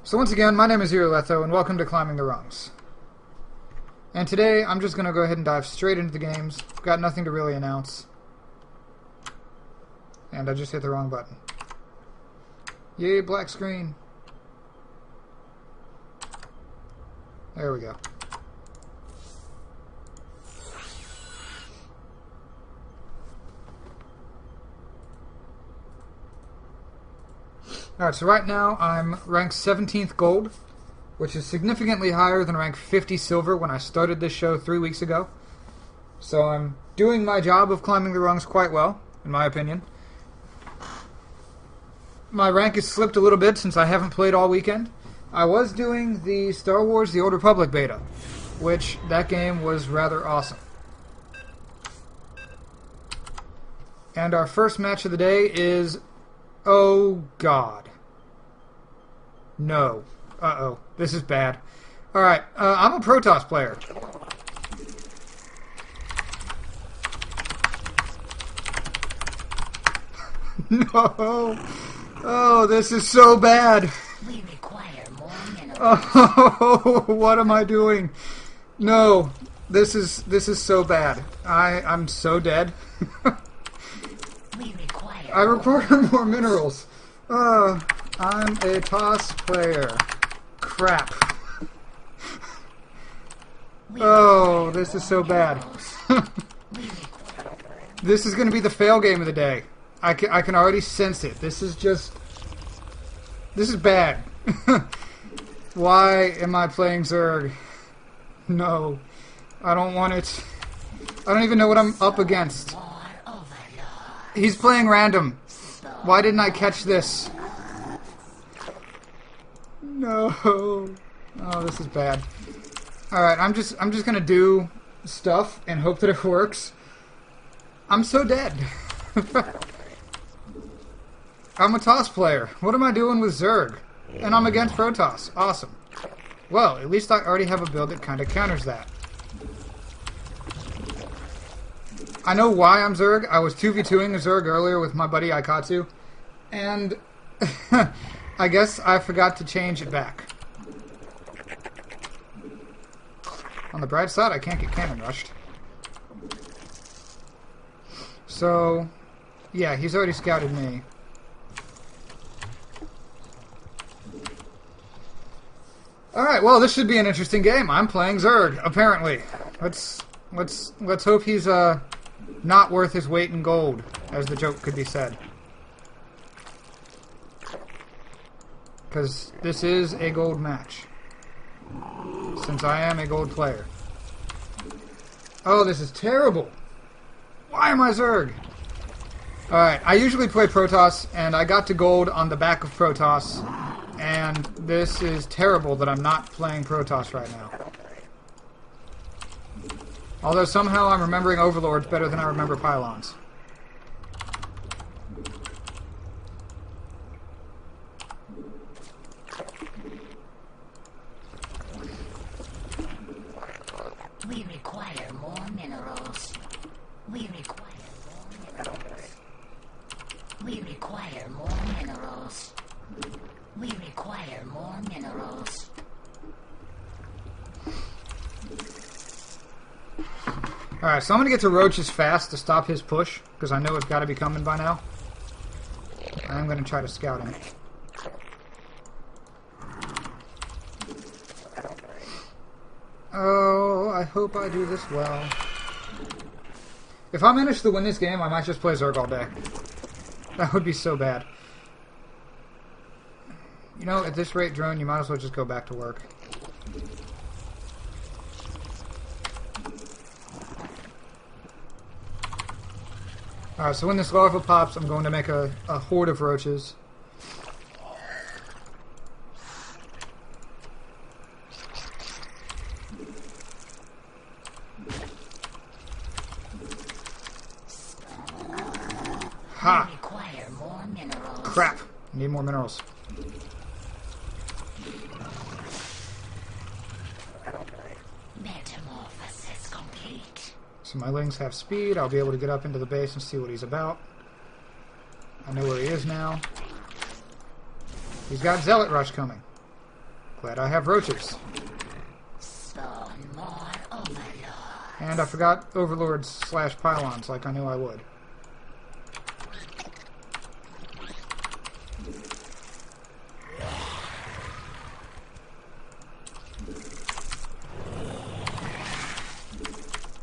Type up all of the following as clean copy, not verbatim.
So once again, my name is Letho, and welcome to Climbing the Rungs. And today, I'm just going to go ahead and dive straight into the games. Got nothing to really announce. And I just hit the wrong button. Yay, black screen. There we go. Alright, so right now I'm rank 17th gold, which is significantly higher than rank 50 silver when I started this show 3 weeks ago. So I'm doing my job of climbing the rungs quite well, in my opinion. My rank has slipped a little bit since I haven't played all weekend. I was doing the Star Wars The Old Republic beta, which that game was rather awesome. And our first match of the day is... Oh, God. No. Uh-oh. This is bad. Alright, I'm a Protoss player. No! Oh, this is so bad! We require more minerals. Oh, what am I doing? No. This is so bad. I'm so dead. I require more minerals. I'm a toss player. Crap. Oh, this is so bad. This is going to be the fail game of the day. I can already sense it. This is bad. Why am I playing Zerg? No. I don't want it. I don't even know what I'm up against. He's playing random. Why didn't I catch this? No. Oh, this is bad. Alright, I'm just gonna do stuff and hope that it works. I'm so dead. I'm a Toss player. What am I doing with Zerg? And I'm against Protoss. Awesome. Well, at least I already have a build that kind of counters that. I know why I'm Zerg. I was 2v2ing a Zerg earlier with my buddy Aikatsu, and I guess I forgot to change it back. On the bright side, I can't get cannon rushed. So, yeah, he's already scouted me. Alright, well, this should be an interesting game. I'm playing Zerg, apparently. Let's hope he's, not worth his weight in gold, as the joke could be said. Because this is a gold match. Since I am a gold player. Oh, this is terrible! Why am I Zerg? Alright, I usually play Protoss, and I got to gold on the back of Protoss, and this is terrible that I'm not playing Protoss right now. Although somehow I'm remembering Overlords better than I remember Pylons. We require more minerals. We require more minerals. We require more minerals. We require more minerals. Alright, so I'm going to get to Roaches fast to stop his push, because I know it's got to be coming by now. I'm going to try to scout him. Oh, I hope I do this well. If I manage to win this game, I might just play Zerg all day. That would be so bad. You know, at this rate, Drone, you might as well just go back to work. Alright, so when this larva pops, I'm going to make a horde of roaches. Ha! Require more minerals. Crap! I need more minerals. Metamorphosis complete. So my lings have speed. I'll be able to get up into the base and see what he's about. I know where he is now. He's got Zealot Rush coming. Glad I have roaches. Spawn more overlords. And I forgot overlords slash pylons like I knew I would.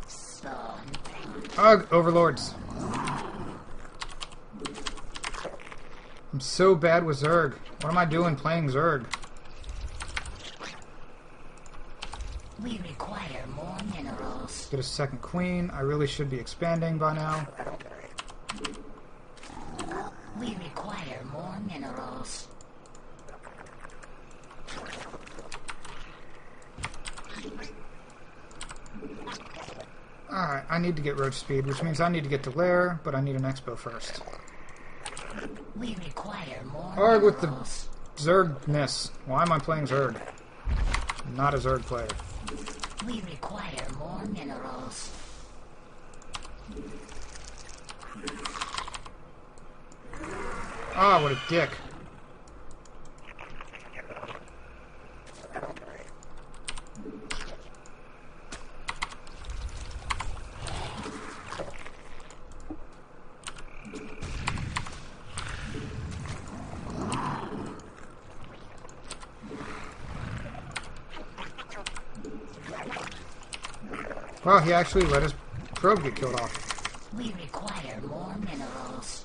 Spawn. Ugh, overlords. I'm so bad with Zerg. What am I doing playing Zerg? We require more minerals. Get a second queen. I really should be expanding by now. We require more minerals. Alright, I need to get roach speed, which means I need to get to lair, but I need an expo first. We require more Arg with the minerals. Zergness. Why am I playing Zerg? I'm not a Zerg player. We require more minerals. Ah, what a dick. Well, he actually let his probe get killed off. We require more minerals.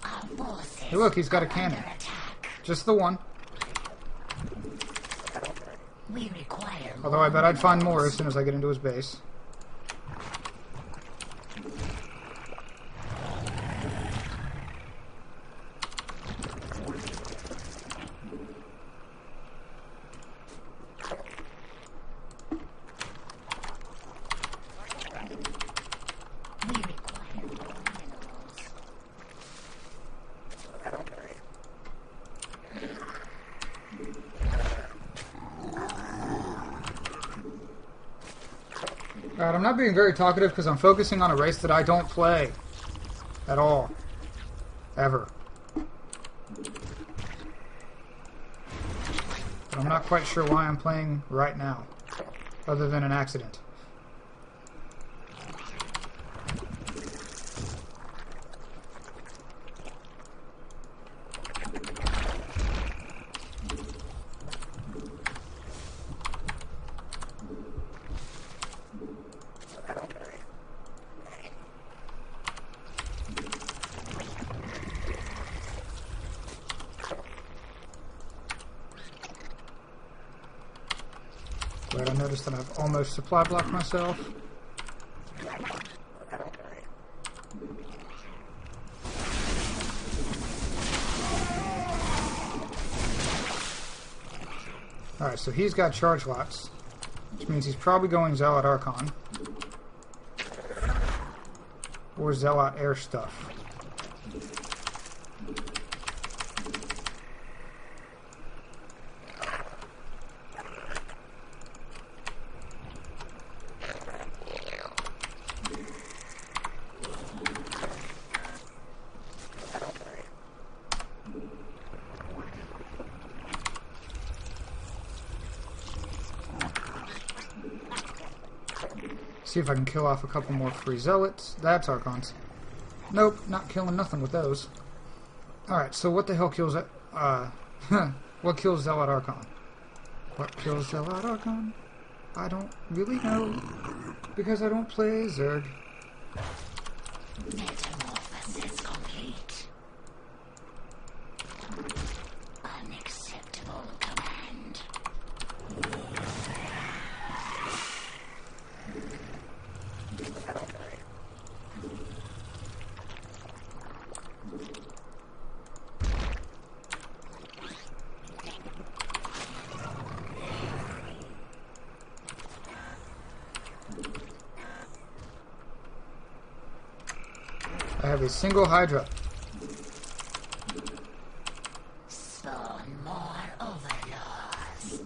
Our forces Hey look, he's got a are cannon. under attack. Just the one. We require more Although I bet I'd find more minerals. as soon as I get into his base. We require more minerals. Alright, I'm not being very talkative because I'm focusing on a race that I don't play. At all. Ever. But I'm not quite sure why I'm playing right now. Other than an accident. Glad I noticed that I've almost supply blocked myself. Alright, so he's got charge lots, which means he's probably going Zealot Archon. Or Zealot Air stuff. See if I can kill off a couple more free zealots. That's Archons. Nope, not killing nothing with those. Alright, so what the hell kills it? What kills Zealot Archon? What kills Zealot Archon? I don't really know. Because I don't play Zerg. Metamorphosis complete. Unacceptable command. I have a single Hydra. Spawn more overlords.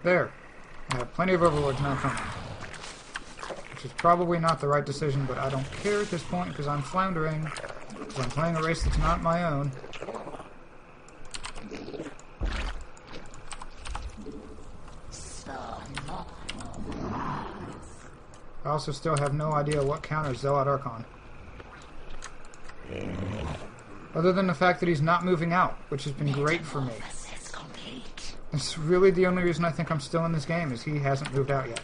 There. I have plenty of overlords now coming. Which which is probably not the right decision, but I don't care at this point because I'm floundering, because I'm playing a race that's not my own. I also still have no idea what counters Zealot Archon. Other than the fact that he's not moving out, which has been great for me. It's really the only reason I think I'm still in this game, is he hasn't moved out yet.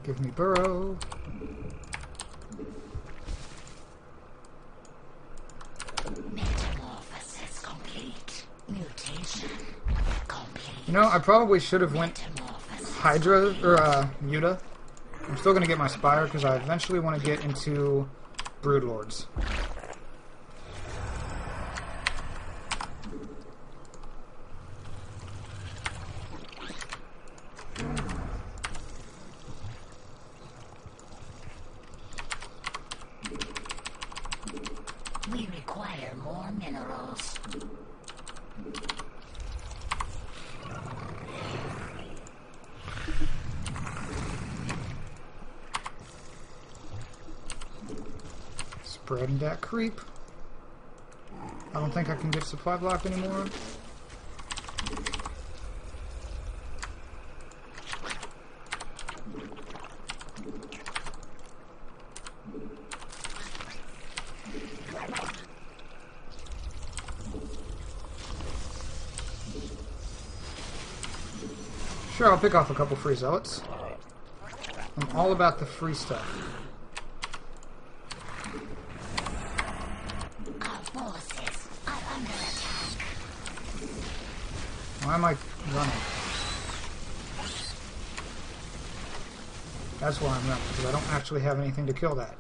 Give me Burrow. Metamorphosis complete. Mutation complete. You know, I probably should have went Hydra, or Muta. I'm still going to get my Spire, because I eventually want to get into Broodlords. We require more minerals. Spreading that creep. I don't think I can get supply block anymore. Sure, I'll pick off a couple free zealots. I'm all about the free stuff. Our forces are under attack. Why am I running? That's why I'm running, because I don't actually have anything to kill that.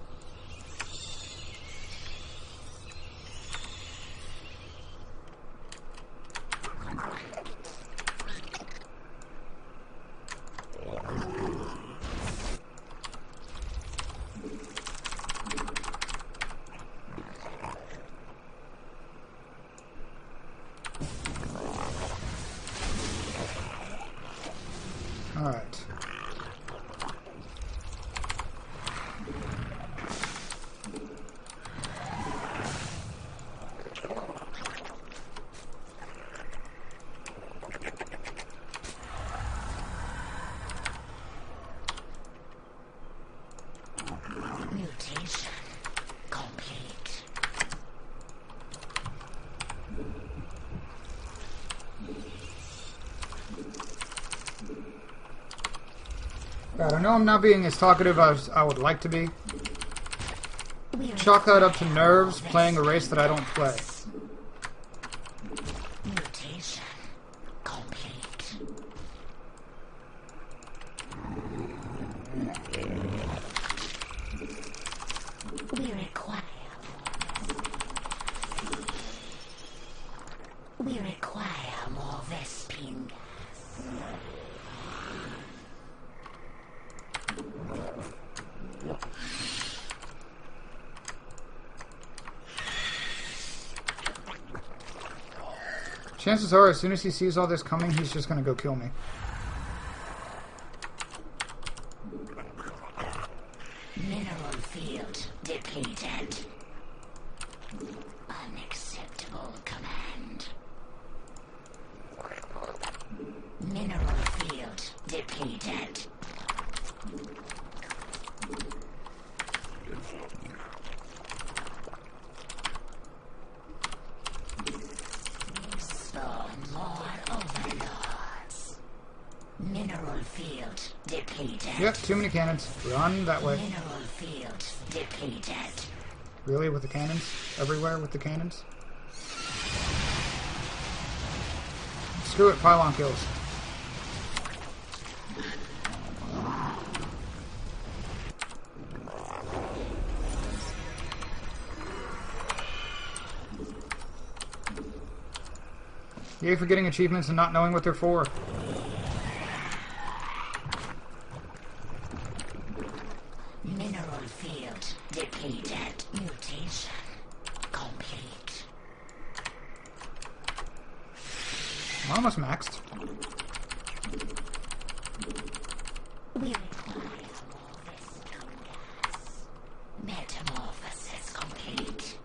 Alright. Mutation complete. God, I know I'm not being as talkative as I would like to be. Chalk that up to nerves playing a race that I don't play. Mutation complete. We require more Vespine gas. Chances are, as soon as he sees all this coming, he's just gonna go kill me. Mineral field depleted. Unacceptable command. Mineral field depleted. Spawn more overlords. Mineral field depleted. Yep, too many cannons. Run that way. Mineral field depleted. Really, with the cannons? Everywhere with the cannons? Screw it, pylon kills. Yay for getting achievements and not knowing what they're for. Mineral field depleted. Mutation complete. I'm almost maxed. We require more Vespine gas. Metamorphosis complete.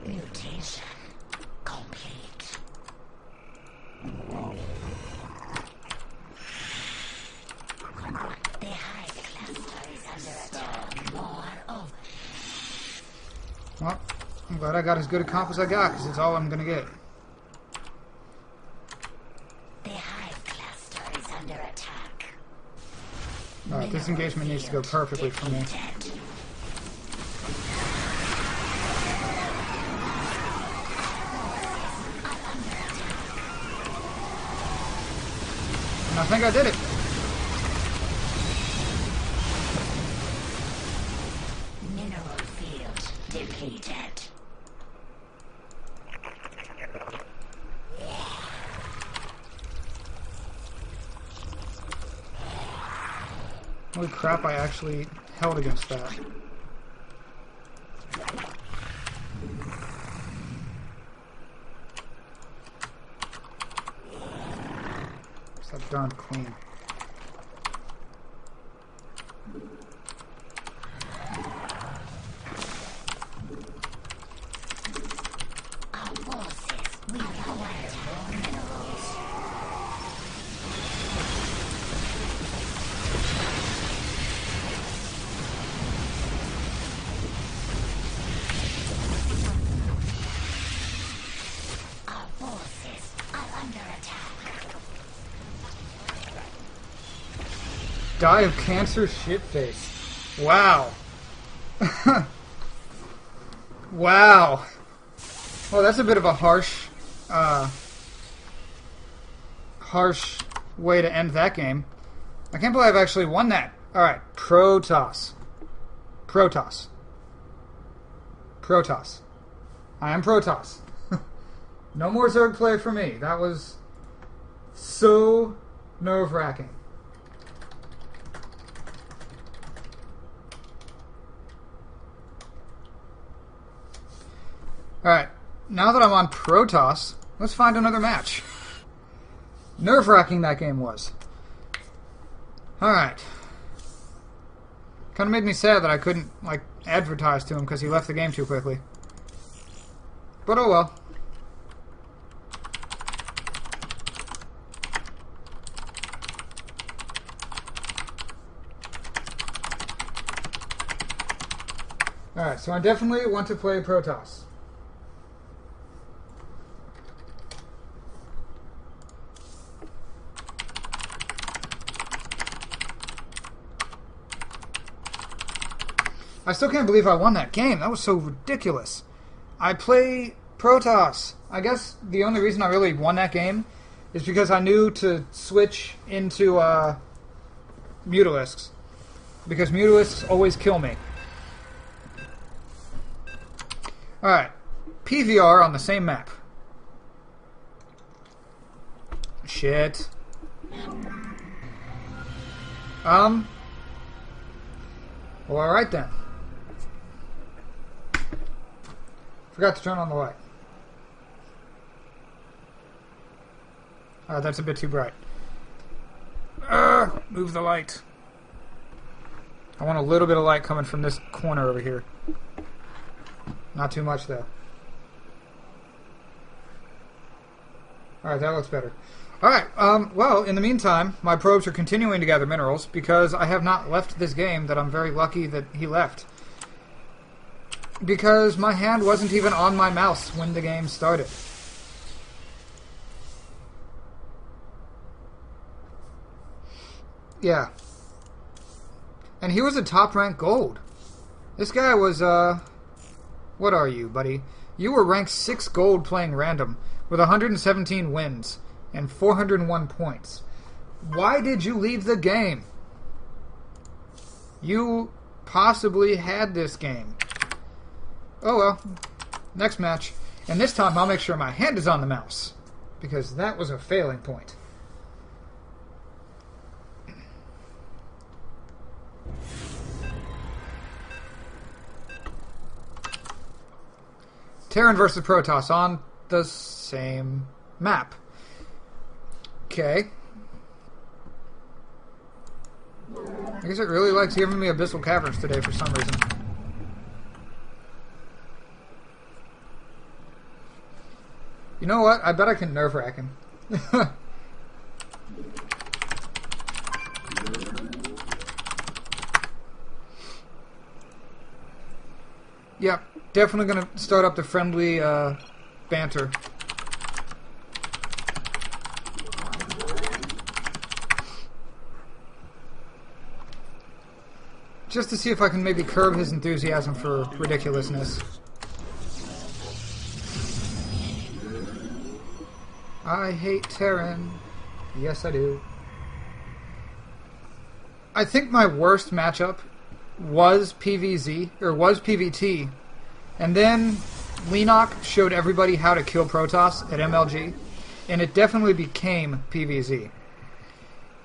Mutation complete. The hive cluster is under attack. More of Well, I'm glad I got as good a comp as I got, because it's all I'm going to get. the hive cluster is under attack. Alright, this engagement needs to go perfectly for me. Defeated. And I think I did it. Mineral field depleted. Holy crap, I actually held against that. It's that darn queen. Our forces will require more minerals. Our forces are under attack. Die of cancer shitface. Wow. Wow. Well, that's a bit of a harsh way to end that game. I can't believe I've actually won that. Alright, Protoss. Protoss. Protoss. I am Protoss. No more Zerg play for me. That was so nerve-wracking. Alright, now that I'm on Protoss, let's find another match. Nerve-wracking that game was. Alright. Kind of made me sad that I couldn't, like, advertise to him because he left the game too quickly. But oh well. Alright, so I definitely want to play Protoss. I still can't believe I won that game. That was so ridiculous. I play Protoss. I guess the only reason I really won that game is because I knew to switch into Mutalisks. Because Mutalisks always kill me. Alright. PVR on the same map. Shit. Well, alright then. Forgot to turn on the light. That's a bit too bright. Move the light. I want a little bit of light coming from this corner over here. Not too much, though. Alright, that looks better. Alright, well, in the meantime, my probes are continuing to gather minerals because I have not left this game that I'm very lucky that he left. Because my hand wasn't even on my mouse when the game started. Yeah. And he was a top-ranked gold. This guy was, what are you, buddy? You were ranked 6 gold playing random, with 117 wins, and 401 points. Why did you leave the game? You possibly had this game. Oh well. Next match. And this time I'll make sure my hand is on the mouse. Because that was a failing point. Terran versus Protoss on the same map. Okay. I guess it really likes giving me Abyssal Caverns today for some reason. You know what? I bet I can nerve-wrack him. Yep, definitely gonna start up the friendly banter. Just to see if I can maybe curb his enthusiasm for ridiculousness. I hate Terran. Yes, I do. I think my worst matchup was PVZ, or was PVT, and then Lenok showed everybody how to kill Protoss at MLG, and it definitely became PVZ.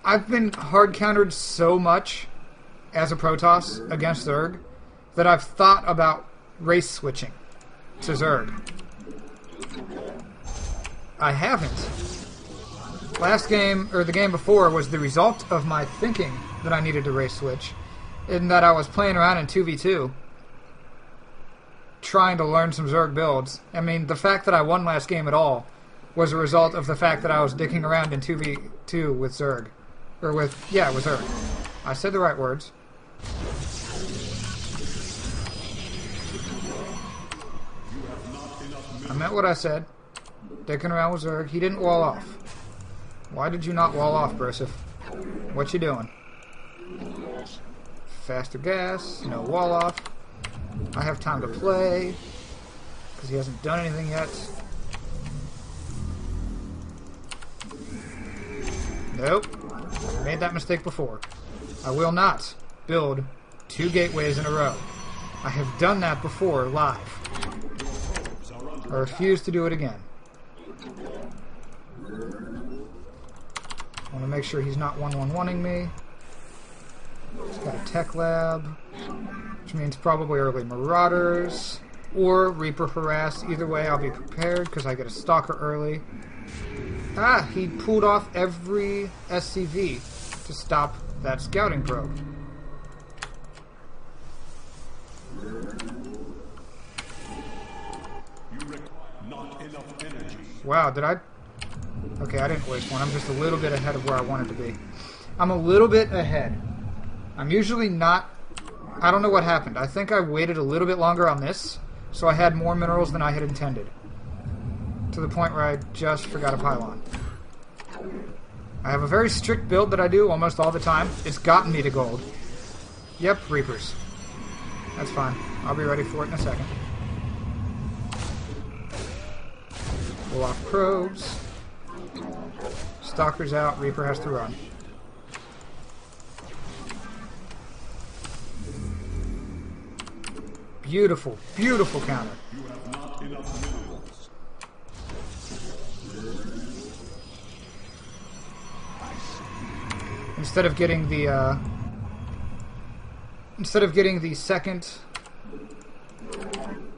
I've been hard countered so much as a Protoss against Zerg that I've thought about race switching to Zerg. I haven't. Last game, or the game before, was the result of my thinking that I needed to race switch, in that I was playing around in 2v2 trying to learn some Zerg builds. I mean, the fact that I won last game at all was a result of the fact that I was dicking around in 2v2 with Zerg. Or with Zerg. I said the right words. I meant what I said. Dicking around with Zerg. He didn't wall off. Why did you not wall off, Broseph? What you doing? Faster gas, no wall off. I have time to play, because he hasn't done anything yet. Nope. I made that mistake before. I will not build 2 gateways in a row. I have done that before live. I refuse to do it again. I want to make sure he's not 1-1-1ing me. He's got a tech lab, which means probably early Marauders or Reaper harass. Either way, I'll be prepared because I get a Stalker early. Ah, he pulled off every SCV to stop that scouting probe. Wow, did I? Okay, I didn't waste one. I'm just a little bit ahead of where I wanted to be. I'm a little bit ahead. I'm usually not... I don't know what happened. I think I waited a little bit longer on this, so I had more minerals than I had intended. To the point where I just forgot a pylon. I have a very strict build that I do almost all the time. It's gotten me to gold. Yep, Reapers. That's fine. I'll be ready for it in a second. Pull off probes. Stalker's out. Reaper has to run. Beautiful, beautiful counter. You have not enough minerals. Instead of getting the second,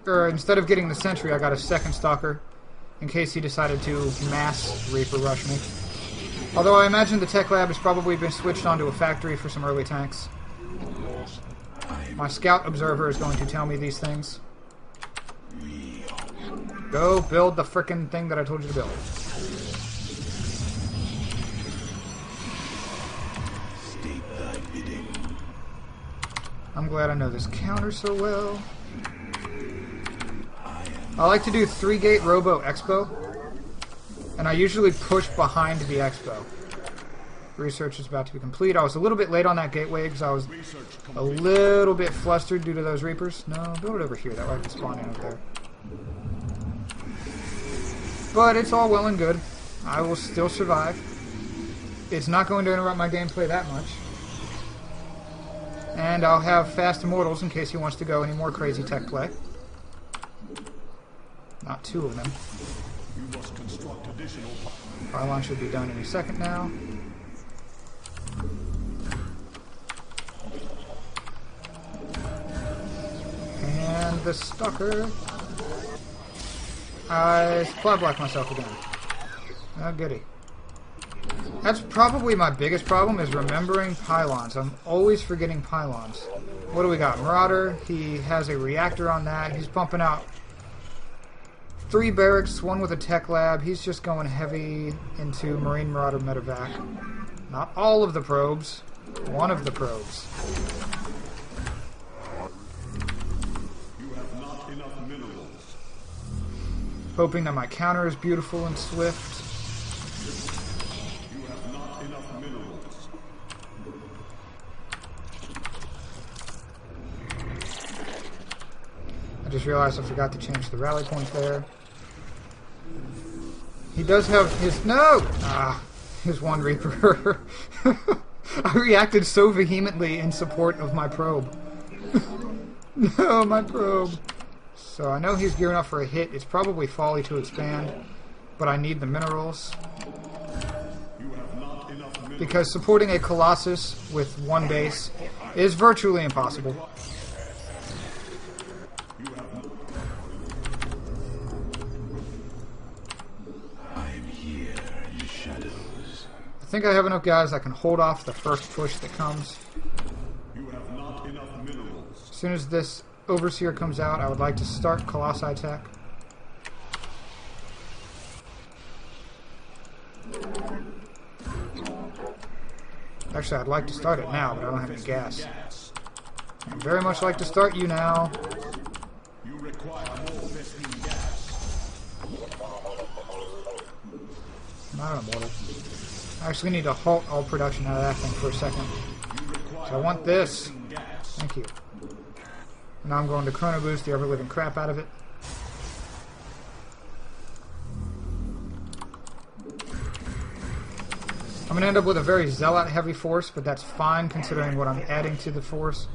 or instead of getting the sentry, I got a second stalker in case he decided to mass Reaper rush me. Although I imagine the tech lab has probably been switched onto a factory for some early tanks. My scout observer is going to tell me these things. Go build the frickin' thing that I told you to build. I'm glad I know this counter so well. I like to do 3-gate Robo Expo, and I usually push behind the Expo. Research is about to be complete. I was a little bit late on that gateway because I was a little bit flustered due to those Reapers. No, build it over here. That way I can spawn in over there. But it's all well and good. I will still survive. It's not going to interrupt my gameplay that much. And I'll have fast immortals in case he wants to go any more crazy tech play. Not 2 of them. Pylon should be done any second now. And the Stalker. I supply block myself again. Oh, goody. That's probably my biggest problem, is remembering pylons. I'm always forgetting pylons. What do we got? Marauder, he has a reactor on that. He's pumping out 3 barracks, 1 with a tech lab. He's just going heavy into Marine Marauder medevac. Not all of the probes. 1 of the probes. You have not enough minerals. Hoping that my counter is beautiful and swift. You have not enough minerals. I just realized I forgot to change the rally point there. He does have his... No! His 1 Reaper. I reacted so vehemently in support of my probe. No, my probe. So I know he's gearing up for a hit. It's probably folly to expand, but I need the minerals. You have not enough minerals. Because supporting a Colossus with 1 base is virtually impossible. You have no. I'm here in the shadows. I think I have enough guys that can hold off the first push that comes. You have not enough minerals. As soon as this Overseer comes out, I would like to start Colossi Tech. Actually, I'd like to start it now, but I don't have any gas. I'd very much like to start you now. You require more Vespene gas. Not immortal. I actually need to halt all production out of that thing for a second. So I want this. Thank you. Now I'm going to Chrono Boost the ever-living crap out of it. I'm going to end up with a very Zealot-heavy force, but that's fine considering what I'm adding to the force.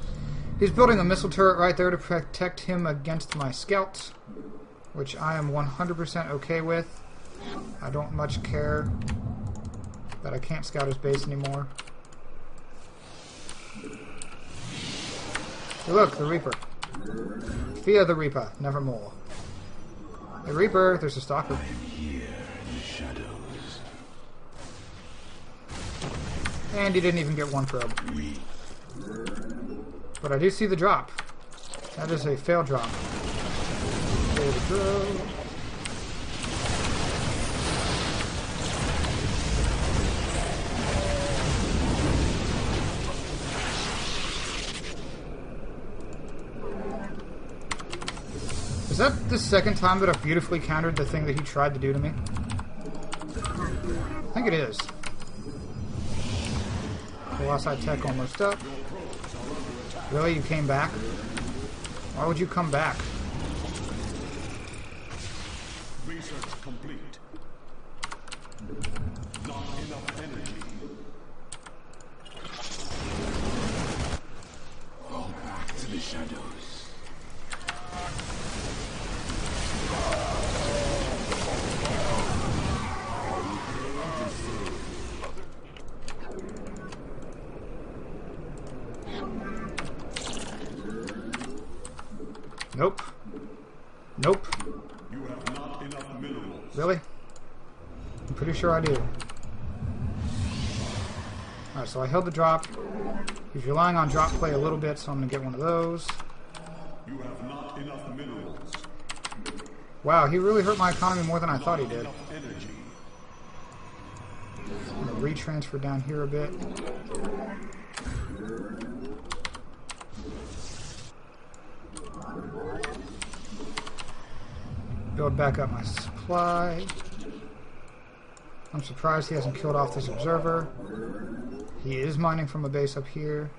He's building a missile turret right there to protect him against my scouts, which I am 100% okay with. I don't much care that I can't scout his base anymore. Hey, look, the Reaper. Fear the Reaper, nevermore. Hey, Reaper, there's a Stalker. I'm here in the shadows. And he didn't even get 1 probe. But I do see the drop. That is a fail drop. There we go. Is that the second time that I've beautifully countered the thing that he tried to do to me? I think it is. Colossi Tech almost up. Really? You came back? Why would you come back? Research complete. Not enough energy. Fall back to the shadows. Nope. Nope. You have not enough minerals. Really? I'm pretty sure I do. Alright, so I held the drop. He's relying on drop play a little bit, so I'm going to get 1 of those. You have not enough minerals. Wow, he really hurt my economy more than I thought he did. Enough energy. I'm going to retransfer down here a bit. Build back up my supply. I'm surprised he hasn't killed off this observer. He is mining from a base up here.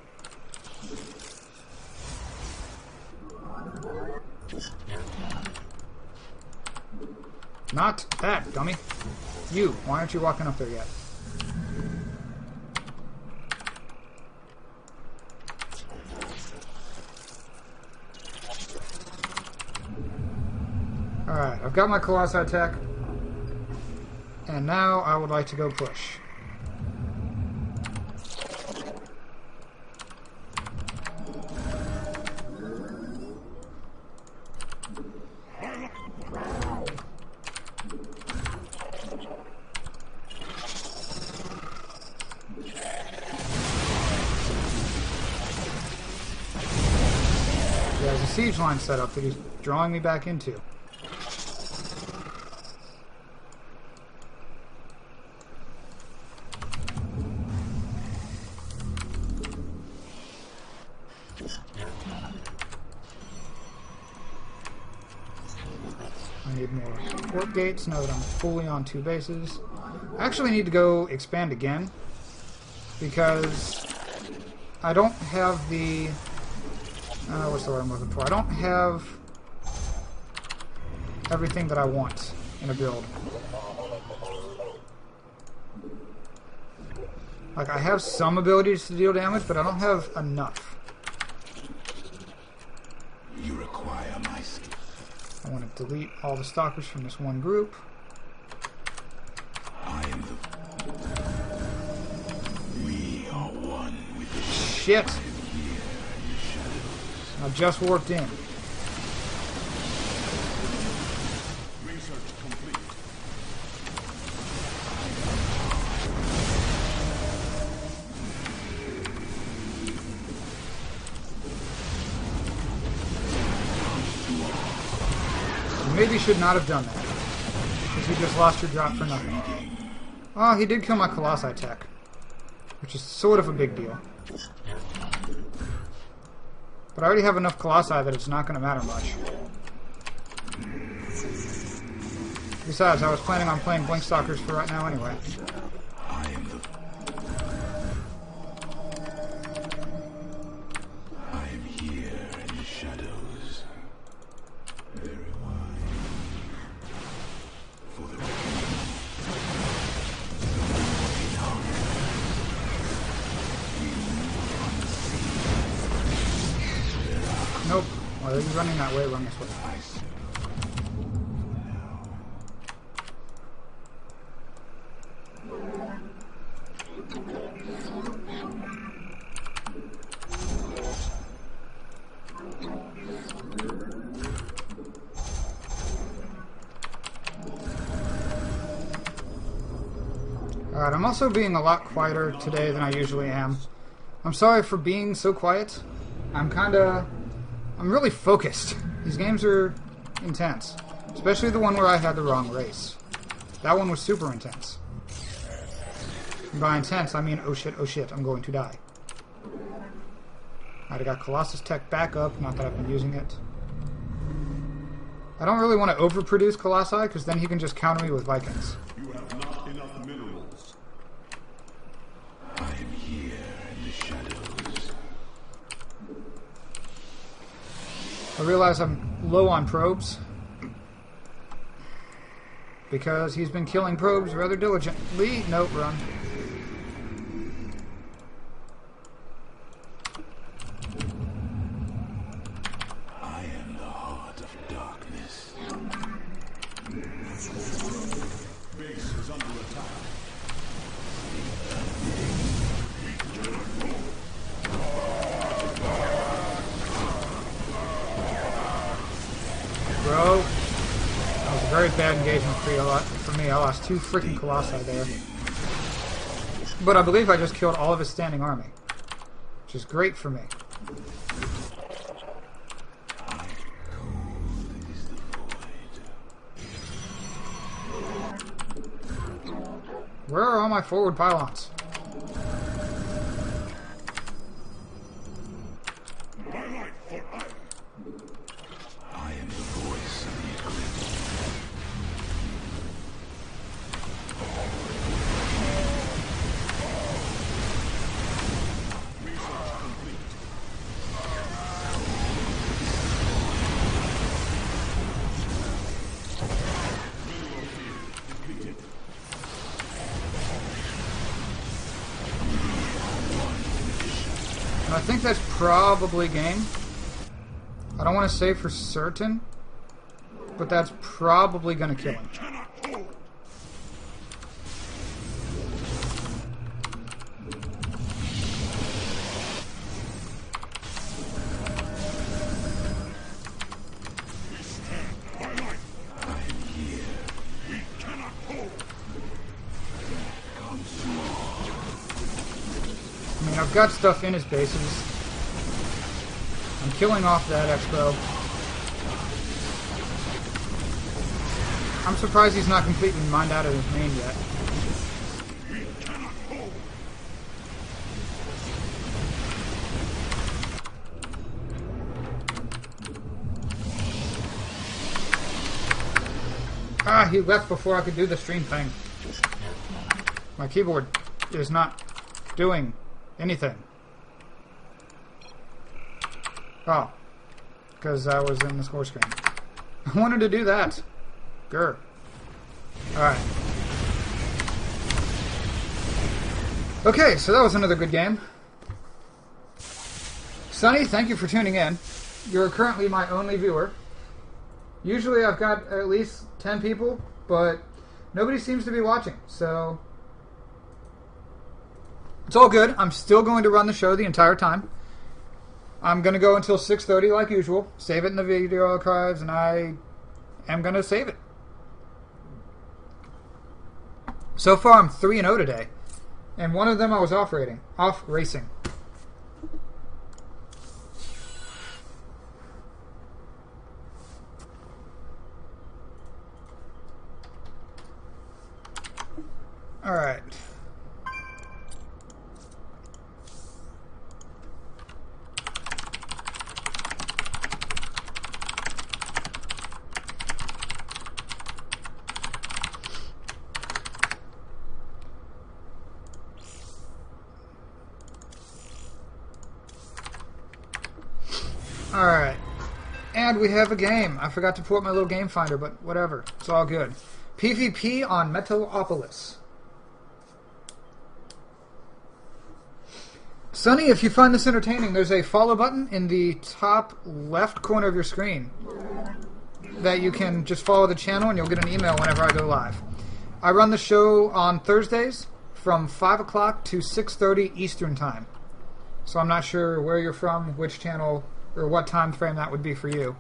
Not that, dummy. You, why aren't you walking up there yet? Alright, I've got my Colossi Tech. And now I would like to go push. siege line set up that he's drawing me back into. I need more fort gates now that I'm fully on 2 bases. I actually need to go expand again because I don't have the... what's the word I'm looking for? I don't have everything that I want in a build. Like, I have some abilities to deal damage, but I don't have enough. You require my skill. I want to delete all the stalkers from this one group. I am the... We are one with the Shit! I just warped in. Research complete. You maybe should not have done that. Because you just lost your drop for nothing. Oh, he did kill my Colossi tech. Which is sort of a big deal. But I already have enough Colossi that it's not going to matter much. Besides, I was planning on playing Blink Stalkers for right now anyway. I am the... I am here in the shadows. Very wide. For the Nope. Why are you running that way? Run this way. Alright, I'm also being a lot quieter today than I usually am. I'm sorry for being so quiet. I'm really focused. These games are intense. Especially the one where I had the wrong race. That one was super intense. And by intense, I mean, oh shit, I'm going to die. Alright, I got Colossus Tech back up, not that I've been using it. I don't really want to overproduce Colossi, because then he can just counter me with Vikings. You have not enough minerals. I am here in the shadows. I realize I'm low on probes. Because he's been killing probes rather diligently. Nope, run. I am the heart of darkness. Base is under attack. Bro. That was a very bad engagement for me. I lost 2 freaking Colossi there. But I believe I just killed all of his standing army. Which is great for me. Where are all my forward pylons? I am the voice of the eclipse. I think that's probably game. I don't want to say for certain, but that's probably going to kill him. I mean, I've got stuff in his bases. I'm killing off that X-Probe. I'm surprised he's not completely mined out of his main yet. Ah, he left before I could do the stream thing. My keyboard is not doing anything. Oh, because I was in the score screen. I wanted to do that. Grr. Alright. Okay, so that was another good game. Sonny, thank you for tuning in. You're currently my only viewer. Usually I've got at least 10 people, but nobody seems to be watching, so it's all good. I'm still going to run the show the entire time. I'm going to go until 6:30 like usual, save it in the video archives, and I am going to save it. So far I'm 3-0 today, and one of them I was off racing. Alright. Alright. And we have a game. I forgot to pull up my little game finder, but whatever. It's all good. PvP on Metalopolis. Sonny, if you find this entertaining, there's a follow button in the top left corner of your screen that you can just follow the channel and you'll get an email whenever I go live. I run the show on Thursdays from 5 o'clock to 6:30 Eastern Time. So I'm not sure where you're from, which channel, or what time frame that would be for you.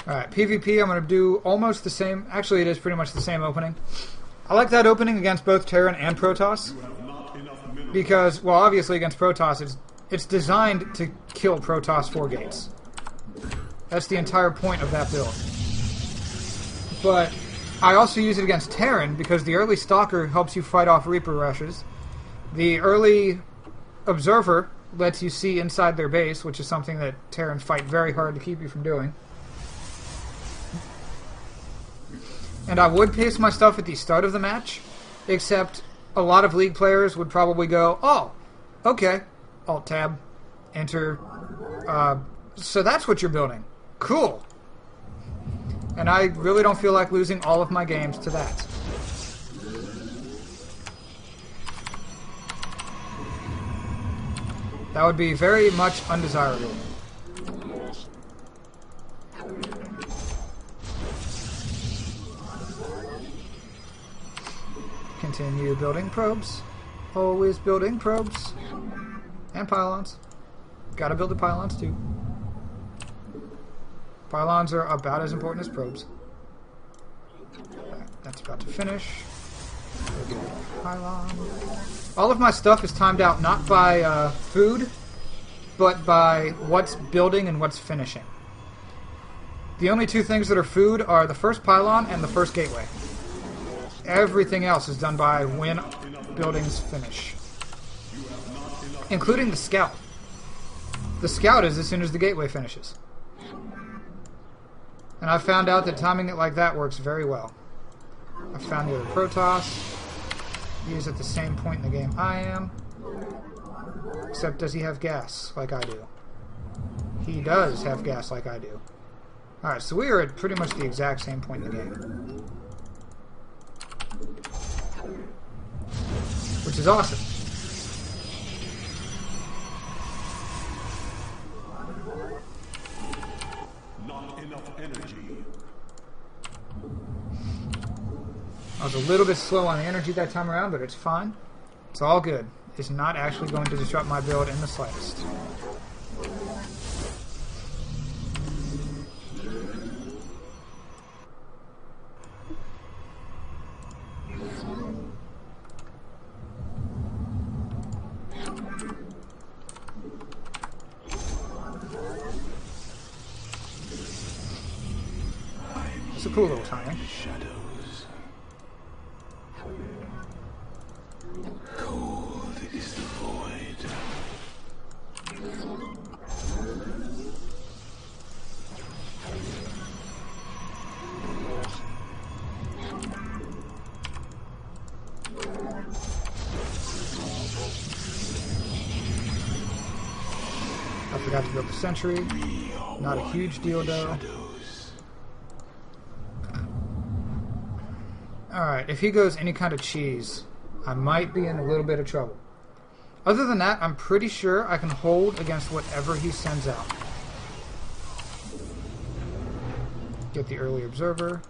Alright, PvP, I'm going to do almost the same. Actually, it is pretty much the same opening. I like that opening against both Terran and Protoss. Because, well, obviously against Protoss, it's designed to kill Protoss 4 gates. That's the entire point of that build. But I also use it against Terran because the early Stalker helps you fight off Reaper rushes. The early Observer lets you see inside their base, which is something that Terran fight very hard to keep you from doing. And I would pace my stuff at the start of the match, except a lot of League players would probably go, oh, okay, Alt-Tab, Enter, so that's what you're building. Cool. And I really don't feel like losing all of my games to that. That would be very much undesirable. Continue building probes. Always building probes. And pylons. Gotta build the pylons too. Pylons are about as important as probes. That's about to finish. Pylon. All of my stuff is timed out not by food, but by what's building and what's finishing. The only two things that are food are the first pylon and the first gateway. Everything else is done by when buildings finish. Including the scout. The scout is as soon as the gateway finishes. And I found out that timing it like that works very well. I found the other Protoss. He is at the same point in the game I am. Except does he have gas like I do? He does have gas like I do. Alright, so we are at pretty much the exact same point in the game. Which is awesome. Not enough energy. I was a little bit slow on the energy that time around, but it's fine. It's all good. It's not actually going to disrupt my build in the slightest. It's a cool little timing. Shadows. Cold is the void. I forgot to build the sentry. Not a huge deal though. Alright, if he goes any kind of cheese, I might be in a little bit of trouble. Other than that, I'm pretty sure I can hold against whatever he sends out. Get the early observer.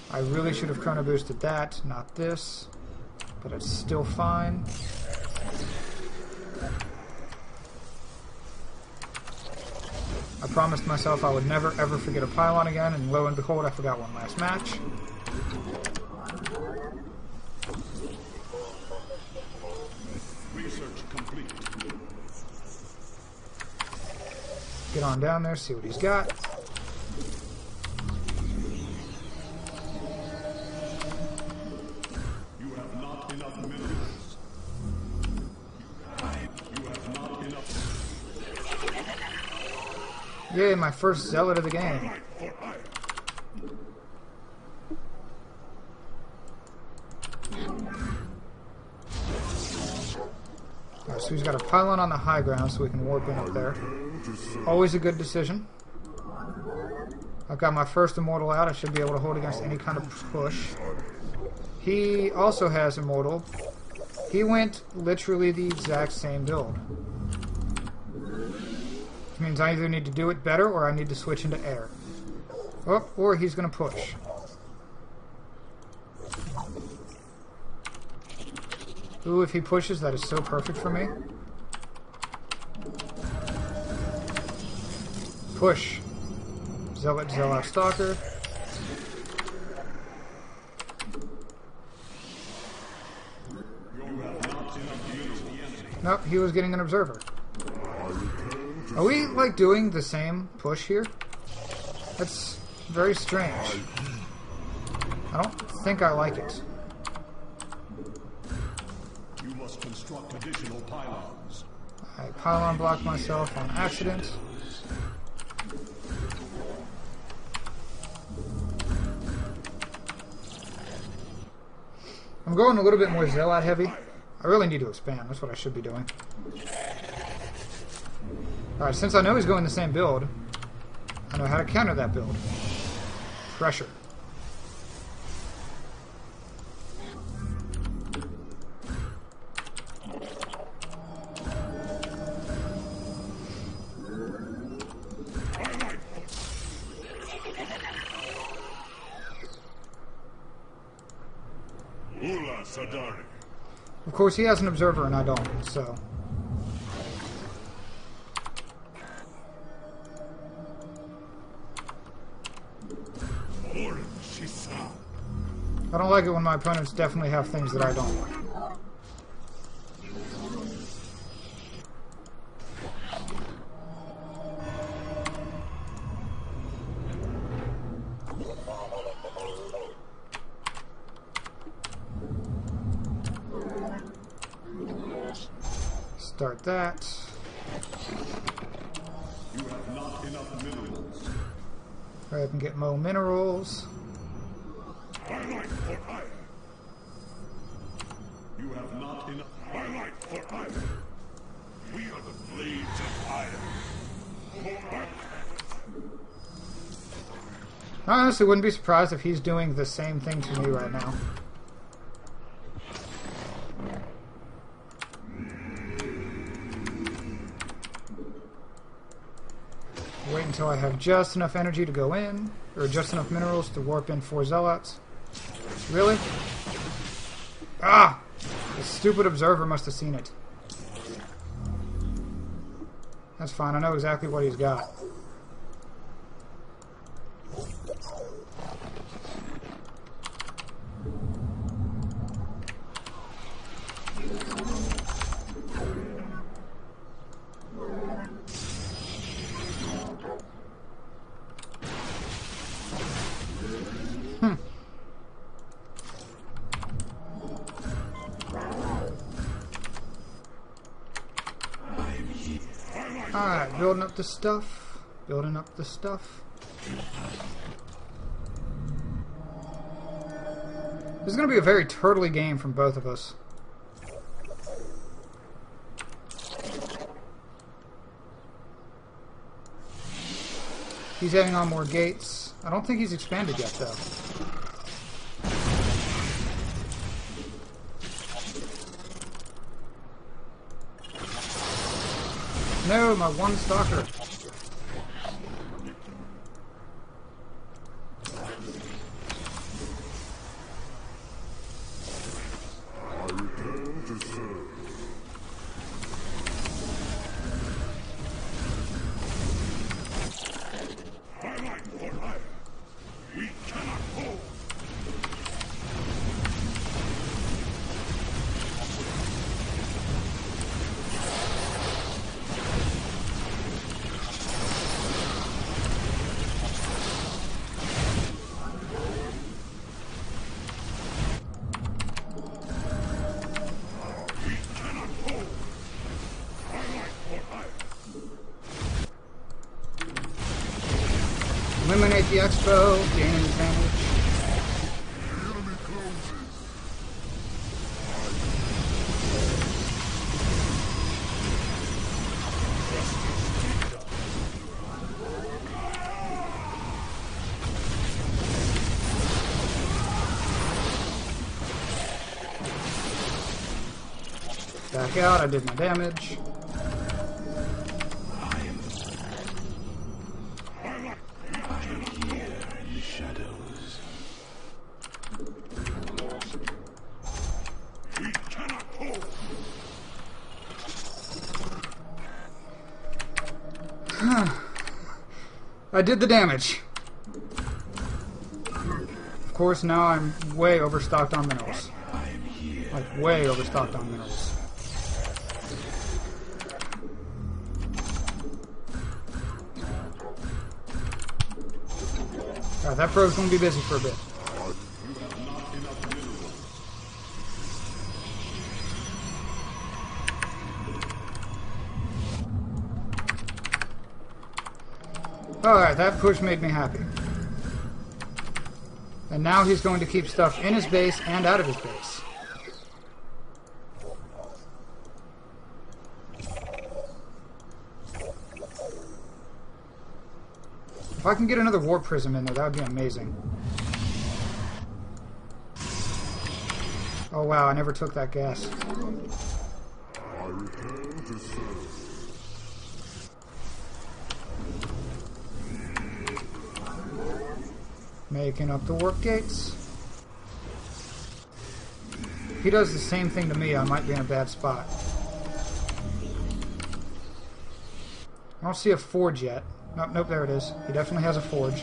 I really should have chrono boosted that, not this. But it's still fine. I promised myself I would never ever forget a pylon again, and lo and behold, I forgot one last match. Research complete. Get on down there, see what he's got. You have not enough minerals. You have not enough. Yay, my first zealot of the game. Alright, so he's got a pylon on the high ground so we can warp in up there. Always a good decision. I've got my first immortal out. I should be able to hold against any kind of push. He also has immortal. He went literally the exact same build. Which means I either need to do it better or I need to switch into air. Oh, or he's going to push. Ooh, if he pushes, that is so perfect for me. Push. Zealot, Zealot, Stalker. Nope, he was getting an observer. Are we, like, doing the same push here? That's very strange. I don't think I like it. You must construct additional pylons. I pylon blocked myself on accident. I'm going a little bit more Zealot heavy. I really need to expand. That's what I should be doing. Alright, since I know he's going the same build, I know how to counter that build. Pressure. Of course, he has an observer and I don't, so... I don't like it when my opponents definitely have things that I don't. Start that. You have not enough minerals. I can get more minerals. You have not enough. Twilight for iron. We are the blades of iron. I honestly wouldn't be surprised if he's doing the same thing to me right now. Wait until I have just enough energy to go in, or just enough minerals to warp in 4 zealots. Really? Ah! The stupid observer must have seen it. That's fine, I know exactly what he's got. building up the stuff. Building up the stuff. This is going to be a very turtly game from both of us. He's adding on more gates. I don't think he's expanded yet, though. No, my one stalker. Eliminate the expo, gain an advantage. Back out, I did my damage. I did the damage. Of course, now I'm way overstocked on minerals. Like, way overstocked on minerals. Alright, that pro's gonna be busy for a bit. Alright, that push made me happy. And now he's going to keep stuff in his base and out of his base. If I can get another warp prism in there, that would be amazing. Oh wow, I never took that gas. I return to serve. Making up the warp gates. If he does the same thing to me, I might be in a bad spot. I don't see a forge yet. Nope, nope, there it is. He definitely has a forge.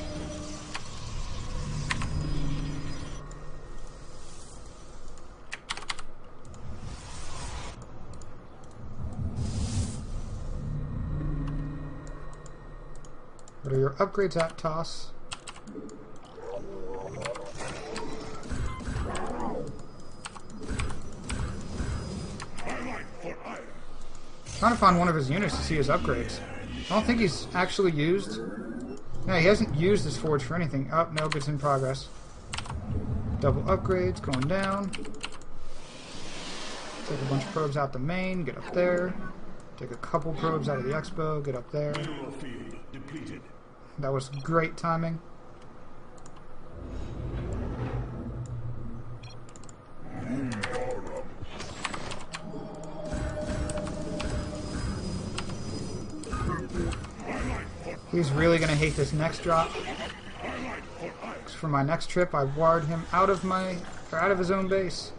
What are your upgrades at, Toss? Trying to find one of his units to see his upgrades. I don't think he's actually used. No, he hasn't used his forge for anything. Oh, no, it's in progress. Double upgrades, going down. Take a bunch of probes out the main, get up there. Take a couple probes out of the expo, get up there. That was great timing. He's really going to hate this next drop. For my next trip, I wired him out of his own base.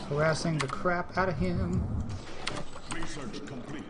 Harassing the crap out of him. Research complete.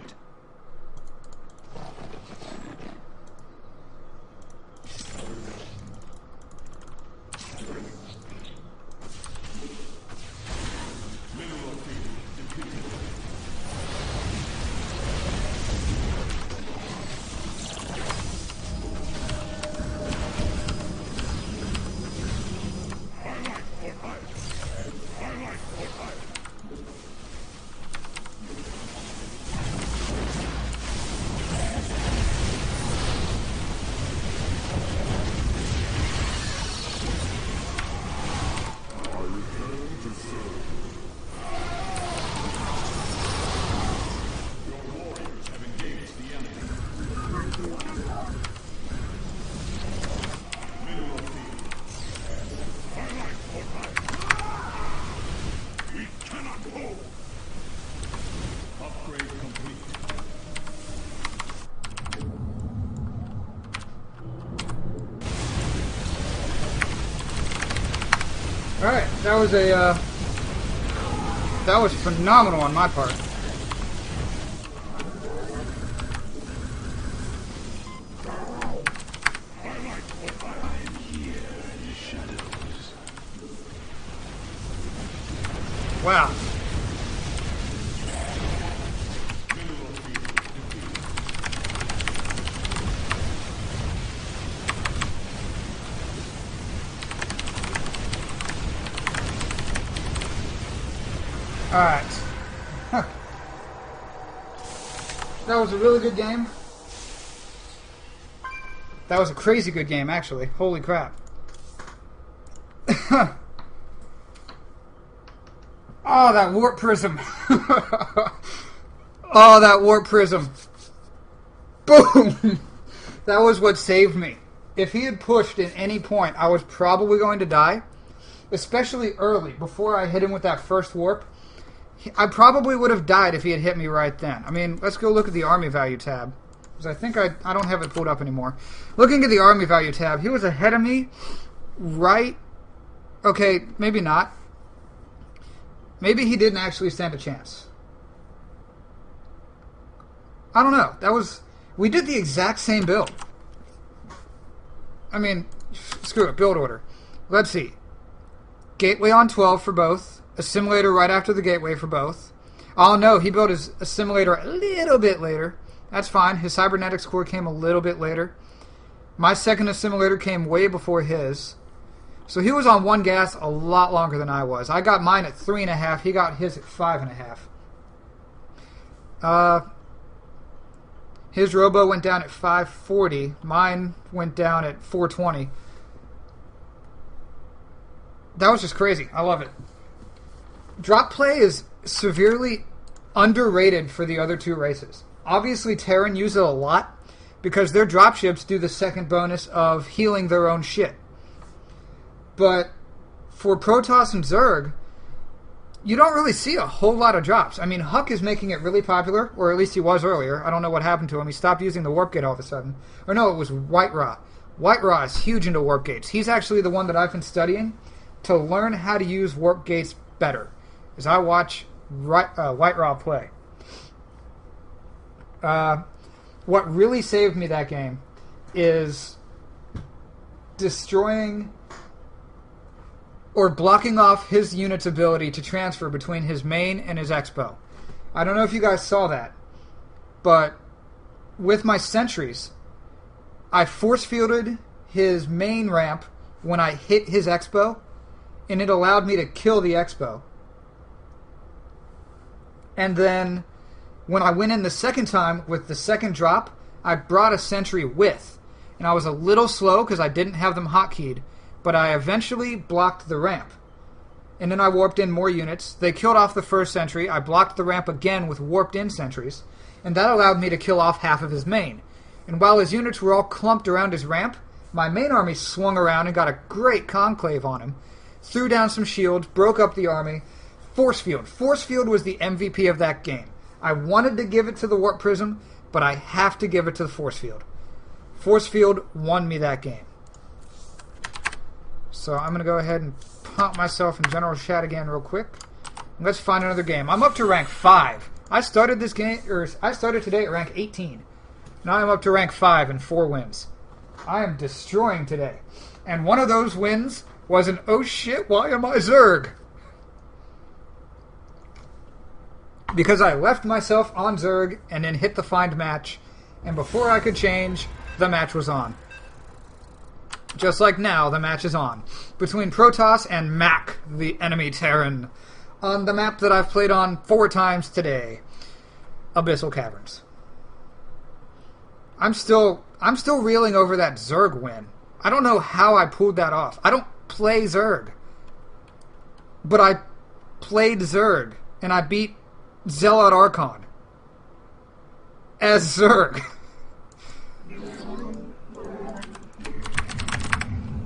Upgrade complete. Alright, that was a, that was phenomenal on my part. Wow. Alright. Huh. That was a really good game. That was a crazy good game, actually. Holy crap. Oh, that warp prism. Oh, that warp prism. Boom! That was what saved me. If he had pushed at any point, I was probably going to die. Especially early, before I hit him with that first warp. I probably would have died if he had hit me right then. I mean, let's go look at the army value tab. Because I think I don't have it pulled up anymore. Looking at the army value tab, he was ahead of me right... Okay, maybe not. Maybe he didn't actually stand a chance. I don't know. That was... We did the exact same build. I mean, screw it. Build order. Let's see. Gateway on 12 for both. Assimilator right after the gateway for both. Oh no, he built his assimilator a little bit later. That's fine. His cybernetics core came a little bit later. My second assimilator came way before his. So he was on one gas a lot longer than I was. I got mine at 3.5. He got his at 5.5. His robo went down at 540. Mine went down at 420. That was just crazy. I love it. Drop play is severely underrated for the other two races. Obviously, Terran use it a lot because their dropships do the second bonus of healing their own shit. But for Protoss and Zerg, you don't really see a whole lot of drops. I mean, Huck is making it really popular, or at least he was earlier. I don't know what happened to him. He stopped using the Warp Gate all of a sudden. Or no, it was White Raw. White Raw is huge into Warp Gates. He's actually the one that I've been studying to learn how to use Warp Gates better. As I watch White Raw play. What really saved me that game is destroying or blocking off his unit's ability to transfer between his main and his expo. I don't know if you guys saw that, but with my sentries, I force fielded his main ramp when I hit his expo, and it allowed me to kill the expo. And then when I went in the second time with the second drop, I brought a sentry with. And I was a little slow because I didn't have them hotkeyed, but I eventually blocked the ramp. And then I warped in more units. They killed off the first sentry. I blocked the ramp again with warped in sentries. And that allowed me to kill off half of his main. And while his units were all clumped around his ramp, my main army swung around and got a great conclave on him. Threw down some shields, broke up the army. Force Field. Force Field was the MVP of that game. I wanted to give it to the Warp Prism, but I have to give it to the Force Field. Force Field won me that game. So I'm going to go ahead and pump myself in general chat again real quick. And let's find another game. I'm up to rank 5. I started this game, or I started today at rank 18. Now I'm up to rank 5 and 4 wins. I am destroying today. And one of those wins was an oh shit, why am I Zerg? Because I left myself on Zerg and then hit the find match, and before I could change, the match was on. Just like now, the match is on. Between Protoss and Mac, the enemy Terran, on the map that I've played on 4 times today, Abyssal Caverns. I'm still reeling over that Zerg win. I don't know how I pulled that off. I don't play Zerg. But I played Zerg, and I beat Zealot Archon as Zerg.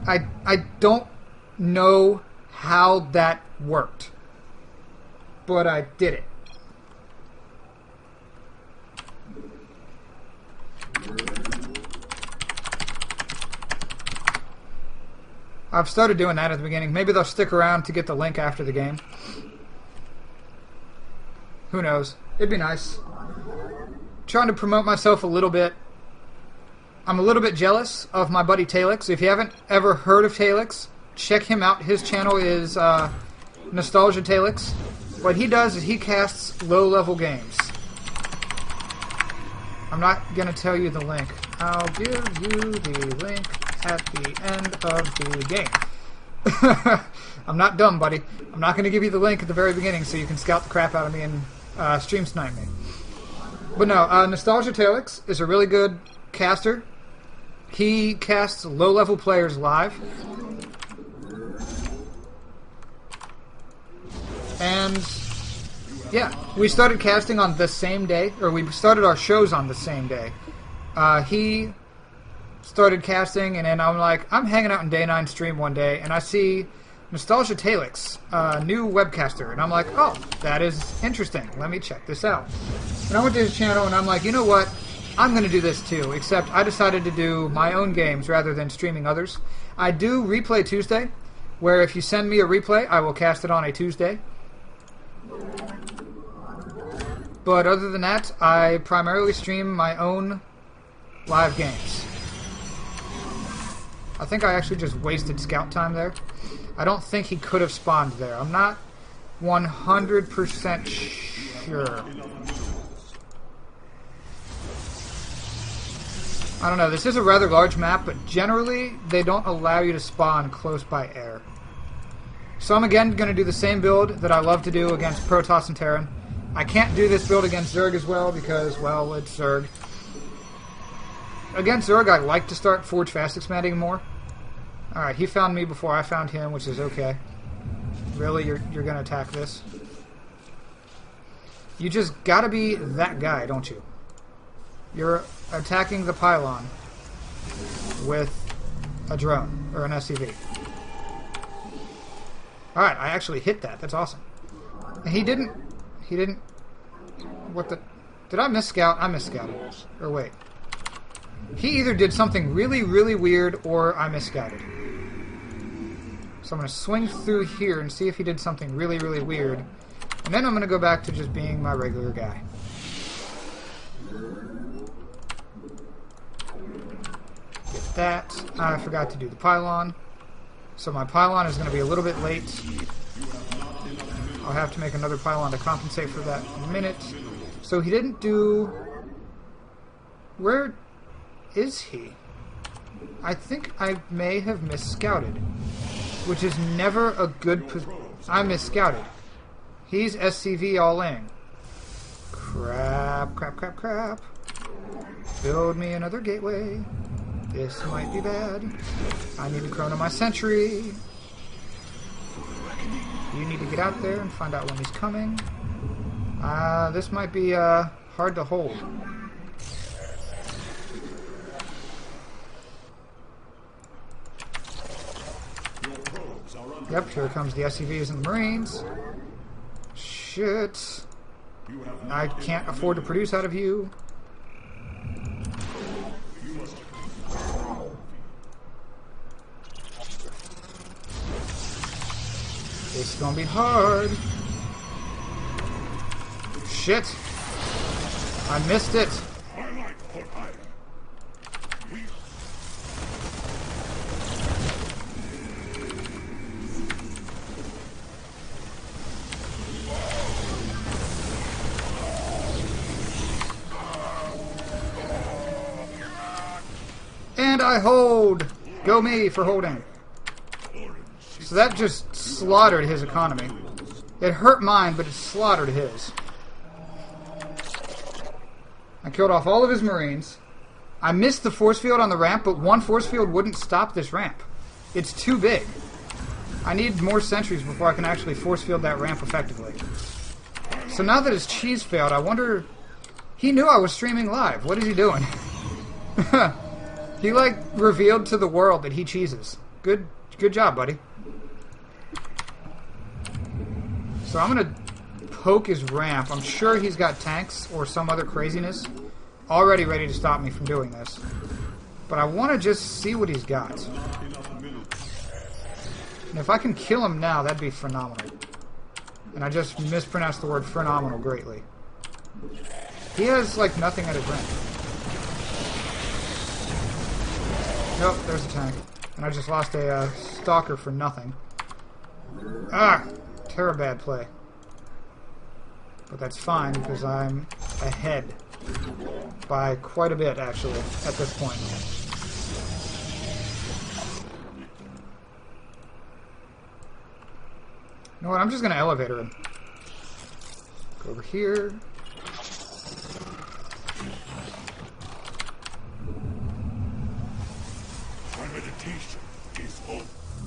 I don't know how that worked. but I did it. I've started doing that at the beginning. Maybe they'll stick around to get the link after the game. Who knows? It'd be nice. Trying to promote myself a little bit. I'm a little bit jealous of my buddy Talix. If you haven't ever heard of Talix, check him out. His channel is Nostalgia Talix. What he does is he casts low-level games. I'm not going to tell you the link. I'll give you the link at the end of the game. I'm not dumb, buddy. I'm not going to give you the link at the very beginning so you can scout the crap out of me and stream snipe me. But no, Nostalgia Talix is a really good caster. He casts low-level players live. And yeah, we started casting on the same day, or we started our shows on the same day. He started casting, and then I'm like, I'm hanging out in Day 9 stream one day, and I see Nostalgia Talix, new webcaster, and I'm like, oh, that is interesting. Let me check this out. And I went to his channel, and I'm like, you know what? I'm going to do this too, except I decided to do my own games rather than streaming others. I do Replay Tuesday, where if you send me a replay, I will cast it on a Tuesday. But other than that, I primarily stream my own live games. I think I actually just wasted scout time there. I don't think he could have spawned there. I'm not 100% sure. I don't know. This is a rather large map, but generally they don't allow you to spawn close by air. So I'm again going to do the same build that I love to do against Protoss and Terran. I can't do this build against Zerg as well because, well, it's Zerg. Against Zerg, I like to start Forge Fast expanding more. Alright, he found me before I found him, which is okay. Really? You're going to attack this? You just gotta be that guy, don't you? You're attacking the pylon with a drone, or an SCV. Alright, I actually hit that. That's awesome. And he didn't... What the... Did I miss-scout? I miss-scouted. Or wait. He either did something really, really weird, or I miss-scouted. So I'm going to swing through here and see if he did something really, really weird. And then I'm going to go back to just being my regular guy. Get that. I forgot to do the pylon. So my pylon is going to be a little bit late. I'll have to make another pylon to compensate for that in a minute. So he didn't do... Where is he? I think I may have miss-scouted. Which is never a good... I miss-scouted. He's SCV all in. Crap, crap, crap, crap. Build me another gateway. This might be bad. I need to chrono my sentry. You need to get out there and find out when he's coming. This might be hard to hold. Yep, here comes the SCVs and the Marines. Shit. I can't afford to produce out of you. This is gonna be hard. Shit. I missed it. And I hold. Go me for holding. So that just slaughtered his economy. It hurt mine, but it slaughtered his. I killed off all of his Marines. I missed the force field on the ramp, but one force field wouldn't stop this ramp. It's too big. I need more sentries before I can actually force field that ramp effectively. So now that his cheese failed, I wonder... He knew I was streaming live. What is he doing? He, like, revealed to the world that he cheeses. Good job, buddy. So I'm gonna poke his ramp. I'm sure he's got tanks or some other craziness already ready to stop me from doing this. But I want to just see what he's got. And if I can kill him now, that'd be phenomenal. And I just mispronounced the word phenomenal greatly. He has, like, nothing at his ramp. Nope, there's a tank. And I just lost a stalker for nothing. Ah! Terrible bad play. But that's fine, because I'm ahead. By quite a bit, actually, at this point. You know what, I'm just going to elevator him. Go over here.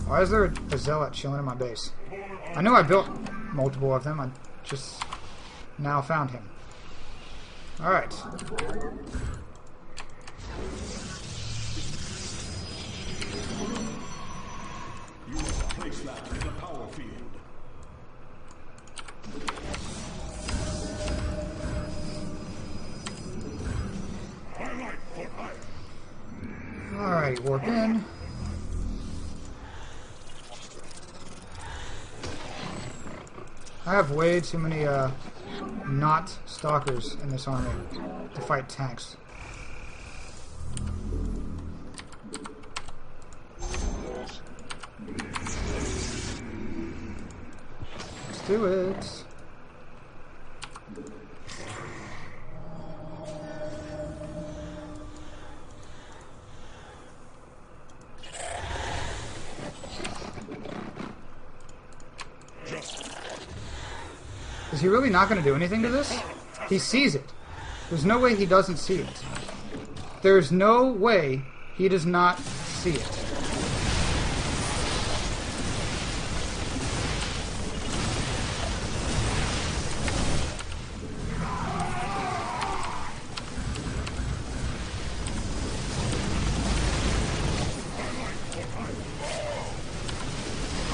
Why is there a zealot chilling in my base? I knew I built multiple of them. I just now found him. Alright. You must place that in the power field. Alright, warp in. I have way too many not stalkers in this army to fight tanks. Let's do it. Is he really not going to do anything to this? He sees it. There's no way he doesn't see it. There's no way he does not see it.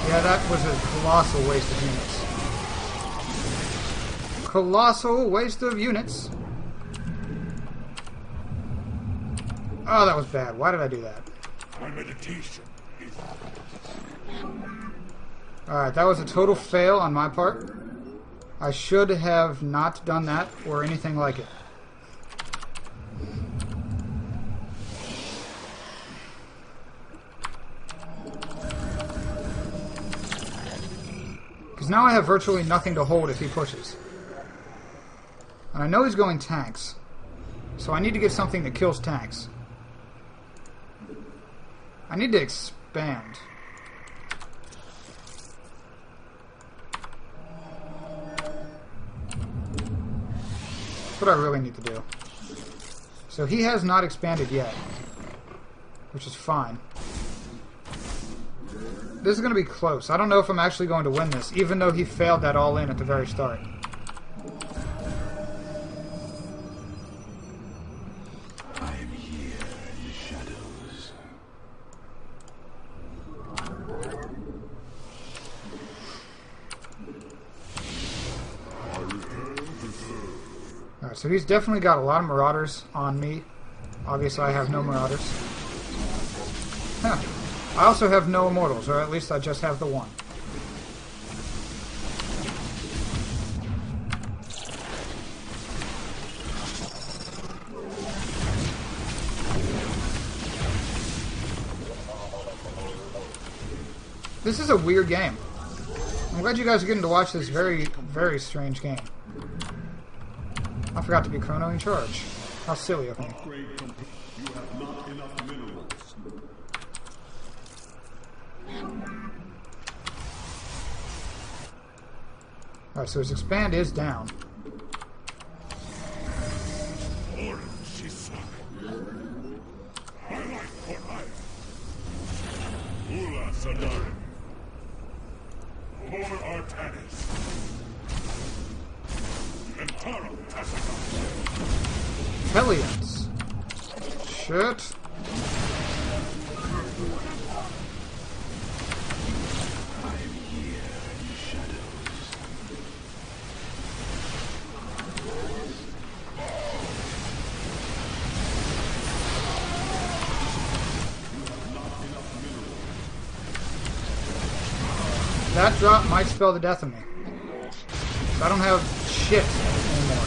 Yeah, that was a colossal waste of units. Colossal waste of units. Oh, that was bad. Why did I do that? My meditation is... Alright, that was a total fail on my part. I should have not done that or anything like it. Because now I have virtually nothing to hold if he pushes. And I know he's going tanks. So I need to get something that kills tanks. I need to expand. That's what I really need to do. So he has not expanded yet. Which is fine. This is going to be close. I don't know if I'm actually going to win this, even though he failed that all in at the very start. Alright, so he's definitely got a lot of marauders on me. Obviously I have no marauders. Huh. I also have no immortals, or at least I just have the one. This is a weird game. I'm glad you guys are getting to watch this very, very strange game. I forgot to be Chrono in charge. How silly of me. Upgrade complete. You have not enough minerals. Alright, so his expand is down. Hellions. Shit. that drop might spell the death of me. I don't have shit anymore.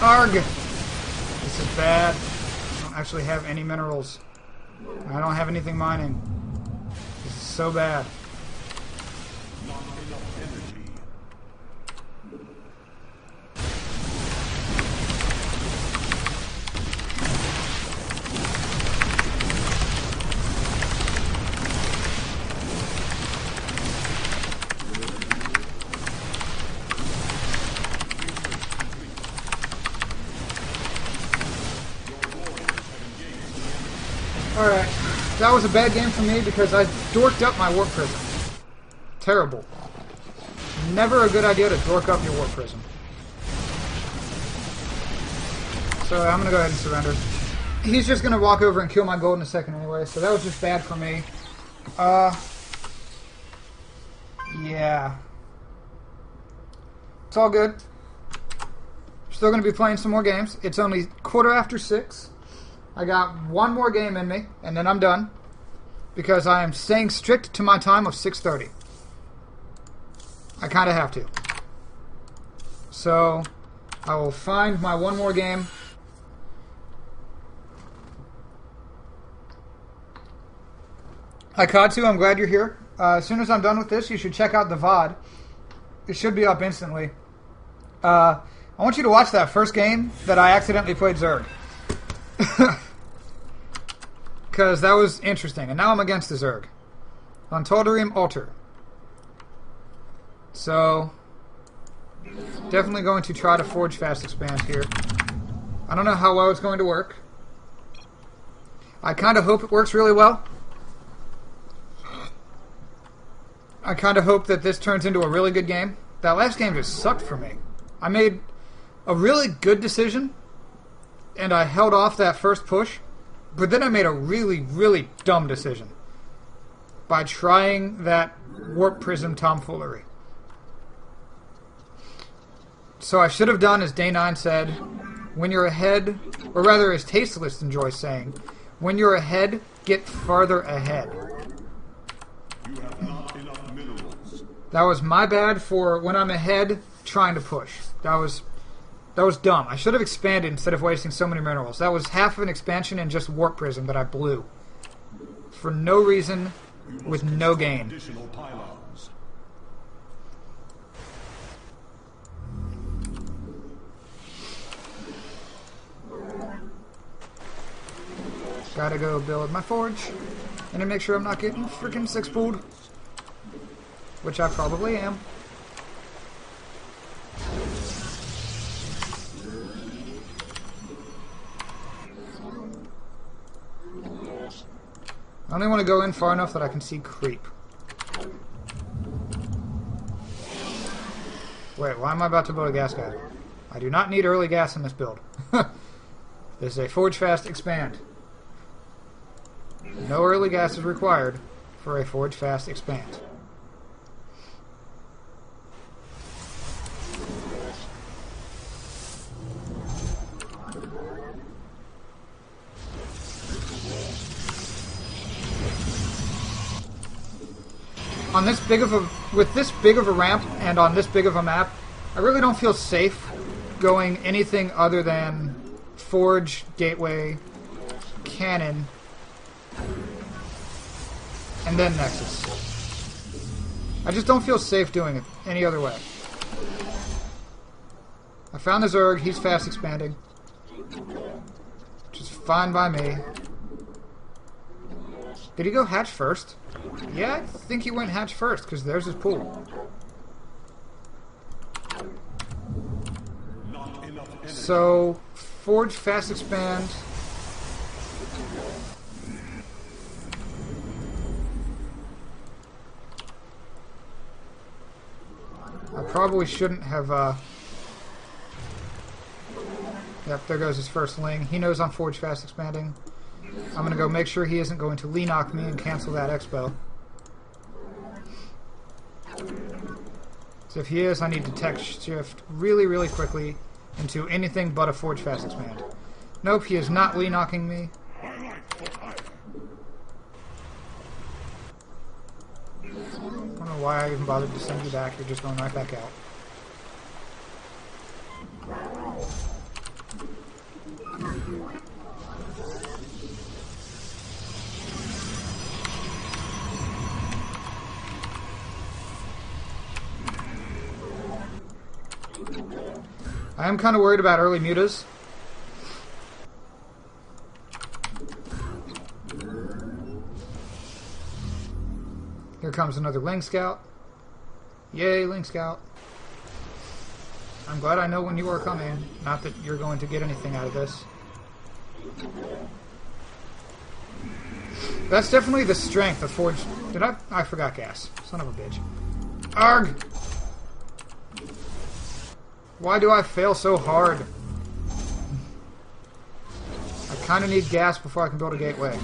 Arg! This is bad. I don't actually have any minerals. I don't have anything mining. This is so bad. Not enough energy. Alright, that was a bad game for me because I dorked up my warp prism. Terrible. Never a good idea to dork up your warp prism. So I'm gonna go ahead and surrender. He's just gonna walk over and kill my gold in a second anyway, so that was just bad for me. Yeah. It's all good. Still gonna be playing some more games. It's only 6:15. I got one more game in me, and then I'm done. Because I am staying strict to my time of 6:30. I kind of have to. So, I will find my one more game. Hi Katsu, I'm glad you're here. As soon as I'm done with this, you should check out the VOD. It should be up instantly. I want you to watch that first game that I accidentally played Zerg. Because that was interesting. And now I'm against the Zerg. On Toldarim Altar. So, definitely going to try to Forge Fast Expand here. I don't know how well it's going to work. I kind of hope it works really well. I kind of hope that this turns into a really good game. That last game just sucked for me. I made a really good decision, and I held off that first push, but then I made a really, really dumb decision by trying that Warp Prism tomfoolery. So I should have done as Day 9 said, when you're ahead, or rather as Tasteless enjoys saying, when you're ahead, get farther ahead. You have not enough minerals. That was my bad for when I'm ahead trying to push. That was dumb. I should have expanded instead of wasting so many minerals. That was half of an expansion in just Warp Prism that I blew. For no reason, with no gain. Additional pylons. Gotta go build my forge. And to make sure I'm not getting freaking six-pooled. Which I probably am. I only want to go in far enough that I can see creep. Wait, why am I about to build a gas guy? I do not need early gas in this build. This is a Forge Fast Expand. No early gas is required for a Forge Fast Expand. On this big of a, with this big of a ramp and on this big of a map, I really don't feel safe going anything other than Forge, Gateway, Cannon, and then Nexus. I just don't feel safe doing it any other way. I found the Zerg, he's fast expanding. Which is fine by me. Did he go hatch first? Yeah, I think he went hatch first, because there's his pool. So, Forge Fast Expand. I probably shouldn't have, Yep, there goes his first Ling. He knows I'm Forge Fast Expanding. I'm going to go make sure he isn't going to Lee-knock me and cancel that expo. So if he is, I need to tech shift really, really quickly into anything but a Forge Fast Expand. Nope, he is not Lee-knocking me. know why I even bothered to send you back. You're just going right back out. I am kind of worried about early mutas. Here comes another Ling Scout. Yay, Ling Scout. I'm glad I know when you are coming. Not that you're going to get anything out of this. That's definitely the strength of Forge... Did I? I forgot gas. Son of a bitch. Arg! Why do I fail so hard? I kind of need gas before I can build a gateway.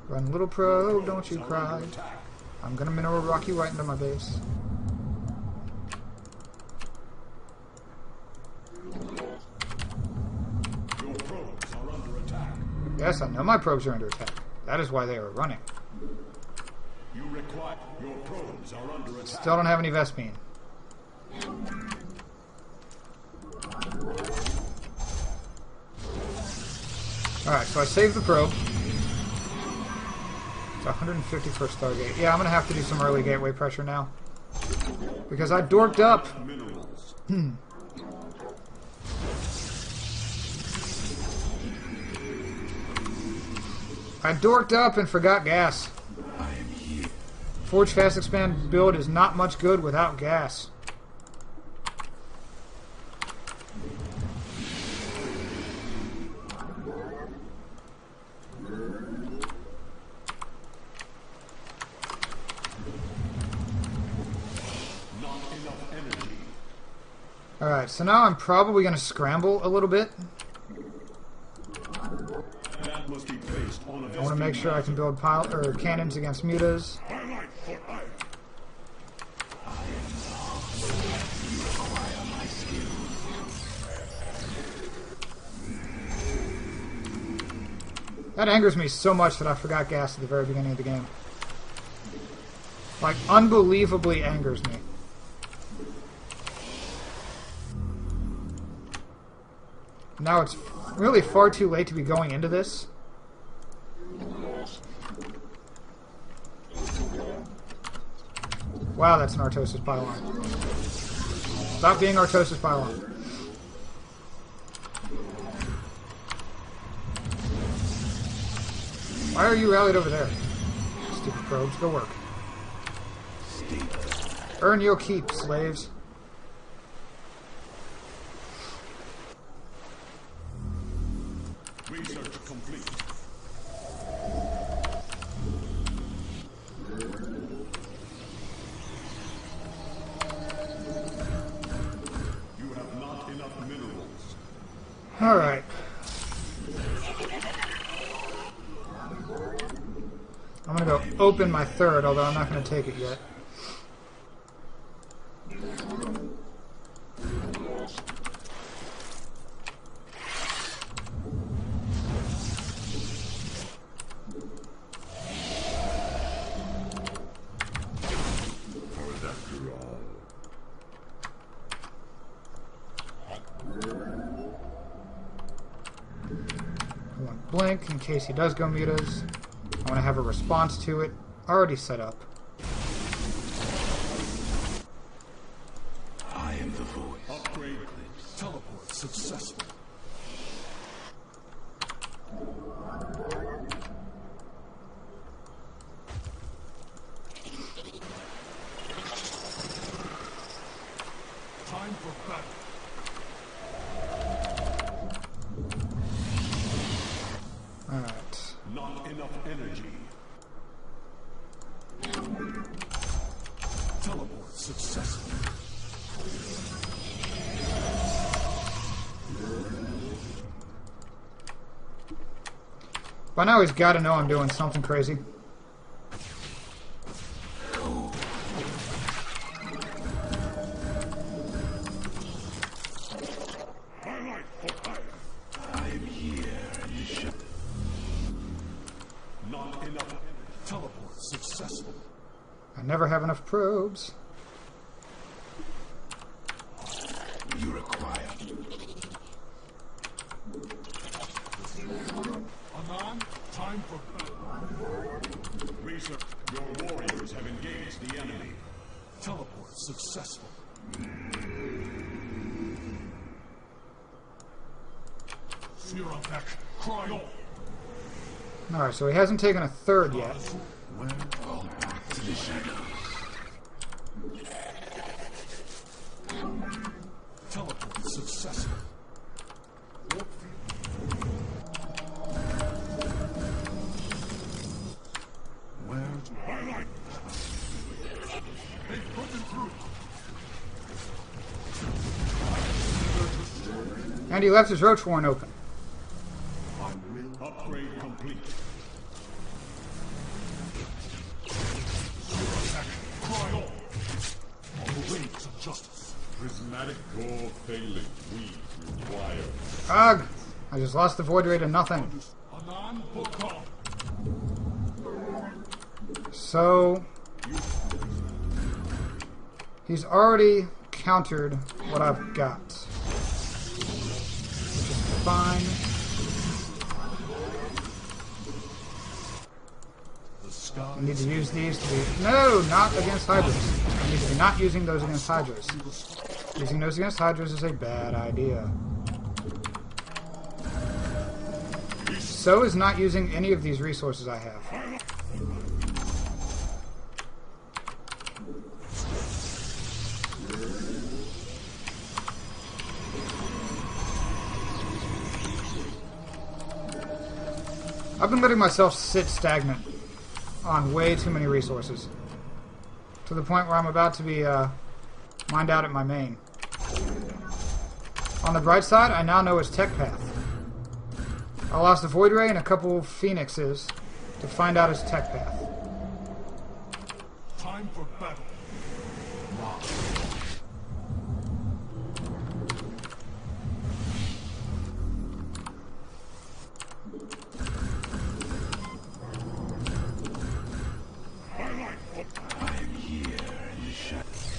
Run, little probe, don't you cry. I'm gonna mineral rock you right into my base. Your probes are under attack. Yes, I know my probes are under attack. That is why they are running. You require your probes are under attack. Still don't have any Vespine. Alright, so I saved the probe. It's 150 for Stargate. Yeah, I'm gonna have to do some early gateway pressure now. Because I dorked up. I dorked up and forgot gas. Forge Fast Expand build is not much good without gas. Alright, so now I'm probably going to scramble a little bit. That must be placed on a I want to make sure I can build cannons against mutas. That angers me so much that I forgot gas at the very beginning of the game. Like, unbelievably angers me. Now it's really far too late to be going into this. Wow, that's an Artosis pylon. Stop being Artosis pylon. Why are you rallied over there? Stupid probes, go work. Earn your keep, slaves. Research complete. You have not enough minerals. Alright. I'm gonna go open my third, although I'm not gonna take it yet. Blink in case he does go mutas. I want to have a response to it already set up. I am the voice. Upgrade. Teleport successful. Time for battle. Alright. Not enough energy. Teleport successful. By now he's got to know I'm doing something crazy. I am here in the shadow. Not enough. Teleport successful. I never have enough probes. You require. Anon, time for battle. Research. Your warriors have engaged the enemy. Teleport successful. Sphere of action. Cry all. Alright, so he hasn't taken a third yet. Where? Fall back to the shadows. Teleport successful. Where's Highlight. They've broken through. And he left his roach warren open. Upgrade complete. Cry all. On the wings of justice. Prismatic core failing. We require. Ugh! I just lost the void ray to nothing. Anon Bokal. So he's already countered what I've got, which is fine. I need to use these to be... No, not against Hydras. I need to be not using those against Hydras. Using those against Hydras is a bad idea. So is not using any of these resources I have. I've been letting myself sit stagnant on way too many resources, to the point where I'm about to be mined out at my main. On the bright side, I now know his tech path. I lost the Void Ray and a couple of Phoenixes to find out his tech path. Time for battle. I'm here in the shadows.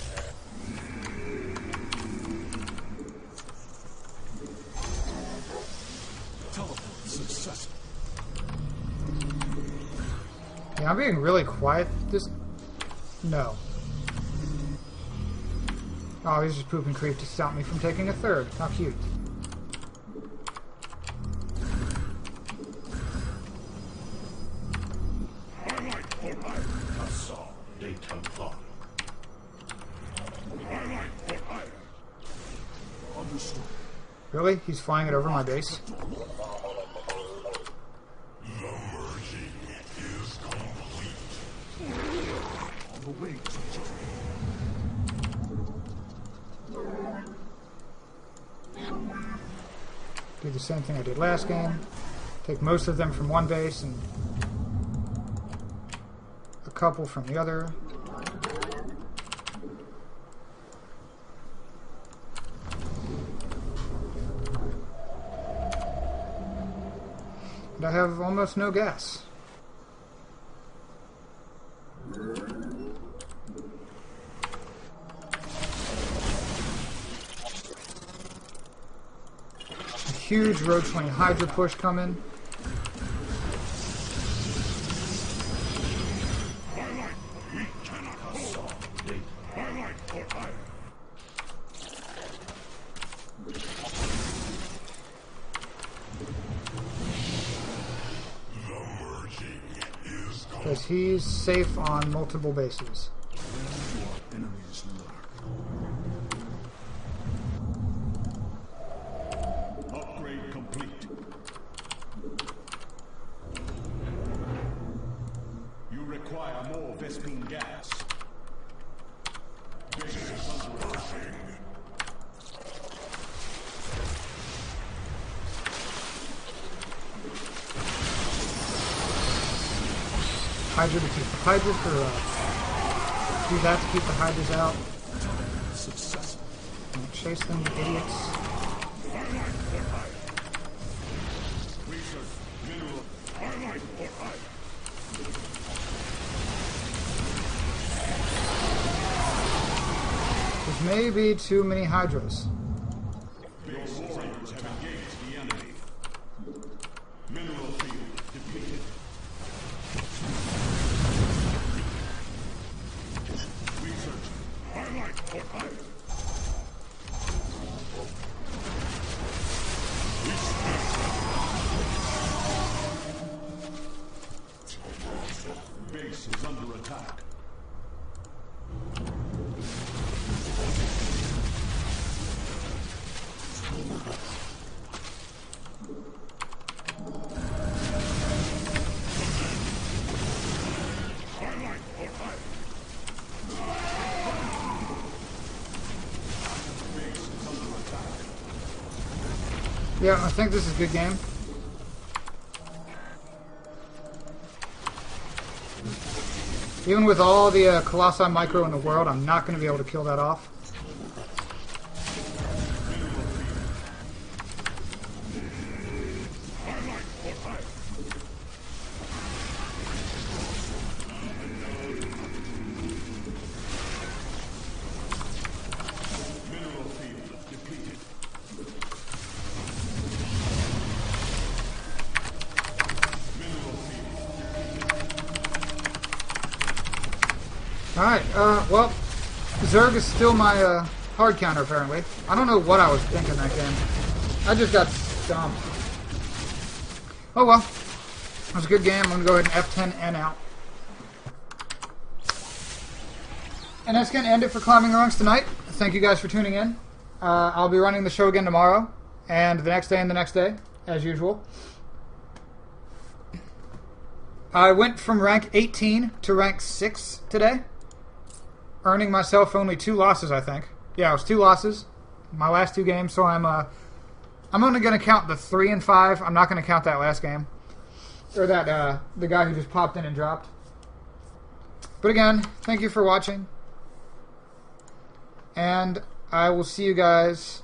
Teleport successful. Yeah, I'm being really quiet. No. Oh, he's just pooping creep to stop me from taking a third. How cute. Understood. Really? He's flying it over my base? The merging is complete. On the wings of justice. Do the same thing I did last game. Take most of them from one base and a couple from the other. And I have almost no gas. A huge Roach Wing Hydra push coming. Because he's safe on multiple bases. Enemies lurk. Upgrade complete. You require more Vespine gas. Base is under attack. Hydra to keep the Hydras, or do that to keep the Hydras out. Successful. Don't chase them, you idiots. Research. Mineral. Highlight or higher. Those may be too many Hydras. Your warriors have engaged the enemy. Mineral field depleted. Research. Highlight or hide. Base is under attack. Highlight or hide. Base is under attack. Yeah, I think this is a good game. Even with all the Colossi Micro in the world, I'm not going to be able to kill that off. Highlight or hide. Mineral field depleted. Mineral field depleted. Alright, well, Zerg is still my hard counter, apparently. I don't know what I was thinking that game. I just got stomped. Oh well. It was a good game. I'm going to go ahead and F10 N out. And that's going to end it for Climbing Rungs tonight. Thank you guys for tuning in. I'll be running the show again tomorrow, and the next day and the next day, as usual. I went from rank 18 to rank 6 today, earning myself only 2 losses, I think. Yeah, it was 2 losses, my last 2 games, so I'm only going to count the 3 and 5. I'm not going to count that last game. Or that, the guy who just popped in and dropped. But again, thank you for watching. And I will see you guys